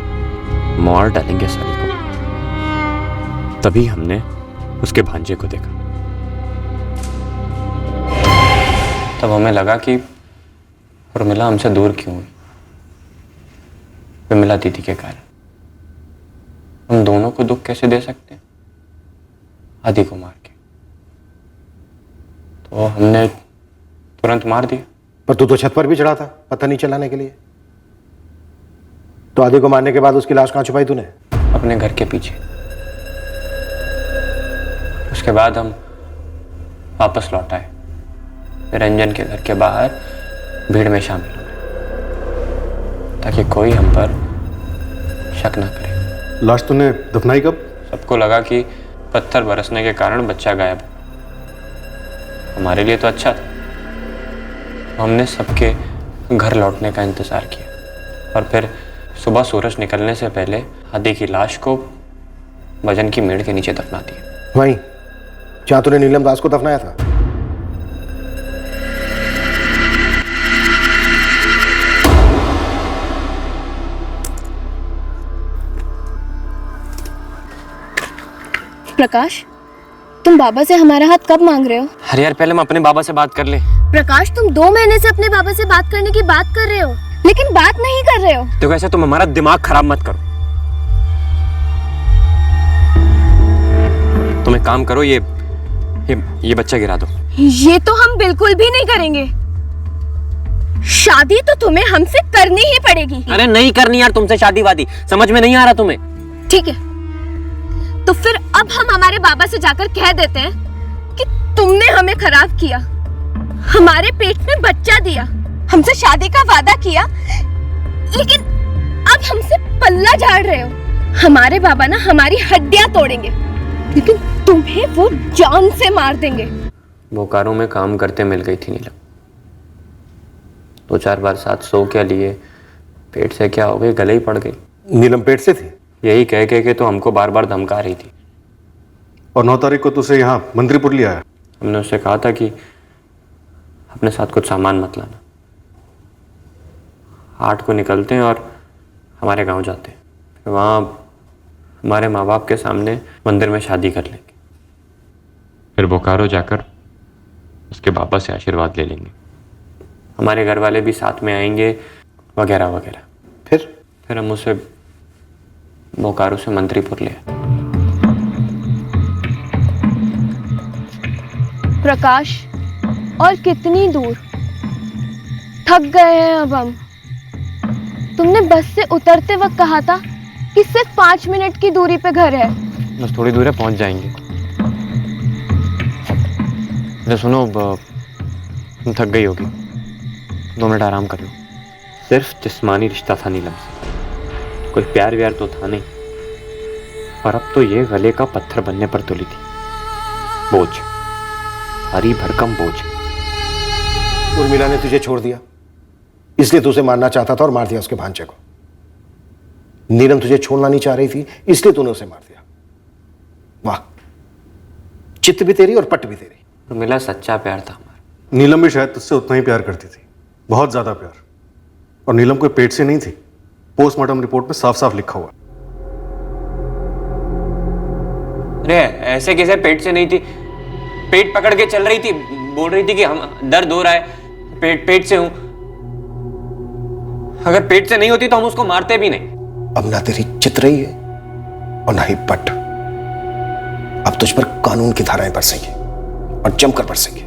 मार डालेंगे साली को। तभी हमने उसके भांजे को देखा। तब हमें लगा कि उर्मिला हमसे दूर क्यों हुई। उर्मिला दीदी के कारण। हम दोनों को दुख कैसे दे सकते हैं आदि को मार के? तो हमने तुरंत मार दिया। पर तू तो छत पर भी चढ़ा था पता नहीं चलाने के लिए, तो आदि को मारने के बाद उसकी लाश कहां छुपाई तूने? अपने घर के पीछे। उसके बाद हम वापस लौट आए रंजन के घर के बाहर भीड़ में शामिल होने, ताकि कोई हम पर शक ना करे। लाश तूने दफनाई कब? सबको लगा कि पत्थर बरसने के कारण बच्चा गायब। हमारे लिए तो अच्छा था। हमने सबके घर लौटने का इंतजार किया और फिर सुबह सूरज निकलने से पहले आदि की लाश को भजन की मेड़ के नीचे दफना दिया। वहीं जहां तूने नीलम दास को दफनाया था? प्रकाश, तुम बाबा से हमारा हाथ कब मांग रहे हो? अरे यार पहले हम अपने बाबा से बात कर ले। प्रकाश, तुम 2 महीने से अपने बाबा से बात करने की बात कर रहे हो, लेकिन बात नहीं कर रहे हो। देखो ऐसे तुम हमारा दिमाग खराब मत करो। तुम एक काम करो, ये बच्चा गिरा दो। ये तो हम बिल्कुल भी नहीं करेंगे। शादी तो तुम्हें हमसे करनी ही पड़ेगी। अरे नहीं करनी यार तुमसे शादी वादी, समझ में नहीं आ रहा तुम्हें? ठीक है, तो फिर अब हम हमारे बाबा से जाकर कह देते हैं कि तुमने हमें खराब किया, हमारे पेट में बच्चा दिया, हमसे शादी का वादा किया, लेकिन अब हमसे पल्ला झाड़ रहे हो। हमारे बाबा ना हमारी हड्डियां तोड़ेंगे, लेकिन तुम्हें वो जान से मार देंगे। बोकारो में काम करते मिल गई थी नीलम, 2-4 बार साथ सो क्या लिए, पेट से क्या हो गई, गले ही पड़ गई। नीलम पेट से थी? यही कह के तो हमको बार बार धमका रही थी। और 9 तारीख को तुझे यहाँ मंत्रीपुर लिया है? हमने उससे कहा था कि अपने साथ कुछ सामान मत लाना। 8 को निकलते हैं और हमारे गांव जाते हैं, फिर वहाँ हमारे माँ बाप के सामने मंदिर में शादी कर लेंगे, फिर बोकारो जाकर उसके बाबा से आशीर्वाद ले लेंगे, हमारे घर वाले भी साथ में आएंगे वगैरह वगैरह। फिर हम उसे बोकारो से मंत्रीपुर ले। प्रकाश, और कितनी दूर? थक गए हैं अब हम। तुमने बस से उतरते वक्त कहा था कि सिर्फ 5 मिनट की दूरी पे घर है। बस थोड़ी दूर है, पहुंच जाएंगे। तो सुनो, तुम थक गई होगी, 2 मिनट आराम कर लो। सिर्फ जिस्मानी रिश्ता था नीलम से, कोई प्यार व्यार तो था नहीं, और अब तो ये गले का पत्थर बनने पर तुली थी। बोझ, भारी भरकम बोझ। उर्मिला ने तुझे छोड़ दिया, इसलिए तू उसे मारना चाहता था और मार दिया उसके भांजे को। नीलम तुझे छोड़ना नहीं चाह रही थी, इसलिए तूने उसे मार दिया। वाह, चित्त भी तेरी और पट भी तेरी। उर्मिला सच्चा प्यार था हमारा। नीलम भी शायद तुझसे उतना ही प्यार करती थी, बहुत ज्यादा प्यार। और नीलम कोई पेट से नहीं थी, पोस्टमार्टम रिपोर्ट में साफ साफ लिखा हुआ। अरे ऐसे कैसे पेट से नहीं थी? पेट पकड़ के चल रही थी, बोल रही थी कि हम दर्द हो रहा है, पेट से हूं। अगर पेट से नहीं होती तो हम उसको मारते भी नहीं। अब ना तेरी चित रही है और ना ही पट। अब तुझ पर कानून की धाराएं बरसेंगी और जमकर बरसेंगी।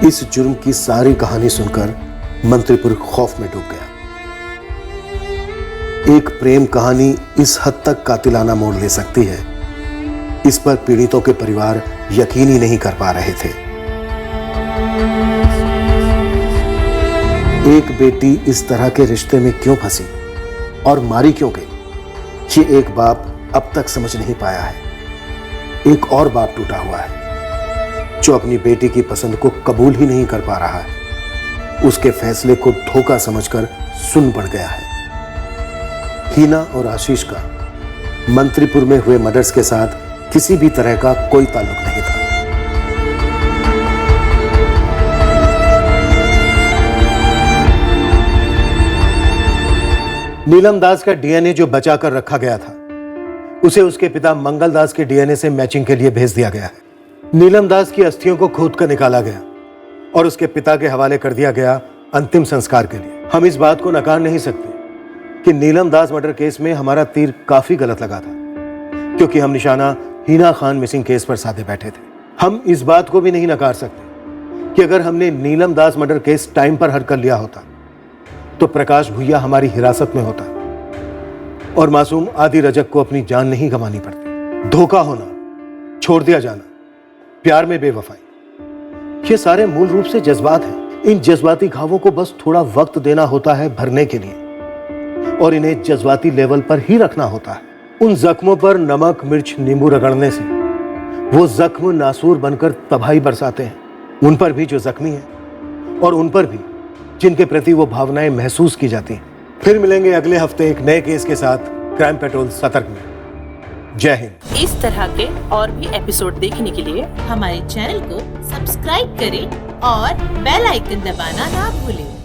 इस जुर्म की सारी कहानी सुनकर मंत्रीपुर खौफ में डूब गया। एक प्रेम कहानी इस हद तक कातिलाना मोड़ ले सकती है, इस पर पीड़ितों के परिवार यकीन ही नहीं कर पा रहे थे। एक बेटी इस तरह के रिश्ते में क्यों फंसी और मारी क्यों गई, ये एक बाप अब तक समझ नहीं पाया है। एक और बाप टूटा हुआ है जो अपनी बेटी की पसंद को कबूल ही नहीं कर पा रहा है, उसके फैसले को धोखा समझकर सुन बढ़ गया है। हीना और आशीष का मंत्रीपुर में हुए मर्डर्स के साथ किसी भी तरह का कोई ताल्लुक नहीं था। नीलम दास का डीएनए जो बचा कर रखा गया था, उसे उसके पिता मंगल दास के डीएनए से मैचिंग के लिए भेज दिया गया है। नीलम दास की अस्थियों को खोद कर निकाला गया और उसके पिता के हवाले कर दिया गया अंतिम संस्कार के लिए। हम इस बात को नकार नहीं सकते कि नीलम दास मर्डर केस में हमारा तीर काफी गलत लगा था, क्योंकि हम निशाना हीना खान मिसिंग केस पर साधे बैठे थे। हम इस बात को भी नहीं नकार सकते कि अगर हमने नीलम दास मर्डर केस टाइम पर हल कर लिया होता तो प्रकाश भुइया हमारी हिरासत में होता और मासूम आदि रजक को अपनी जान नहीं गंवानी पड़ती। धोखा होना, छोड़ दिया जाना, प्यार में बेवफाई, ये सारे मूल रूप से जज्बात हैं। इन जज्बाती घावों को बस थोड़ा वक्त देना होता है भरने के लिए, और इन्हें जज्बाती लेवल पर ही रखना होता है। उन जख्मों पर नमक मिर्च नींबू रगड़ने से वो जख्म नासूर बनकर तबाही बरसाते हैं, उन पर भी जो जख्मी हैं और उन पर भी जिनके प्रति वो भावनाएं महसूस की जाती हैं। फिर मिलेंगे अगले हफ्ते एक नए केस के साथ। क्राइम पेट्रोल सतर्क में। जय हिंद। इस तरह के और भी एपिसोड देखने के लिए हमारे चैनल को सब्सक्राइब करें और बेल आइकन दबाना ना भूलें।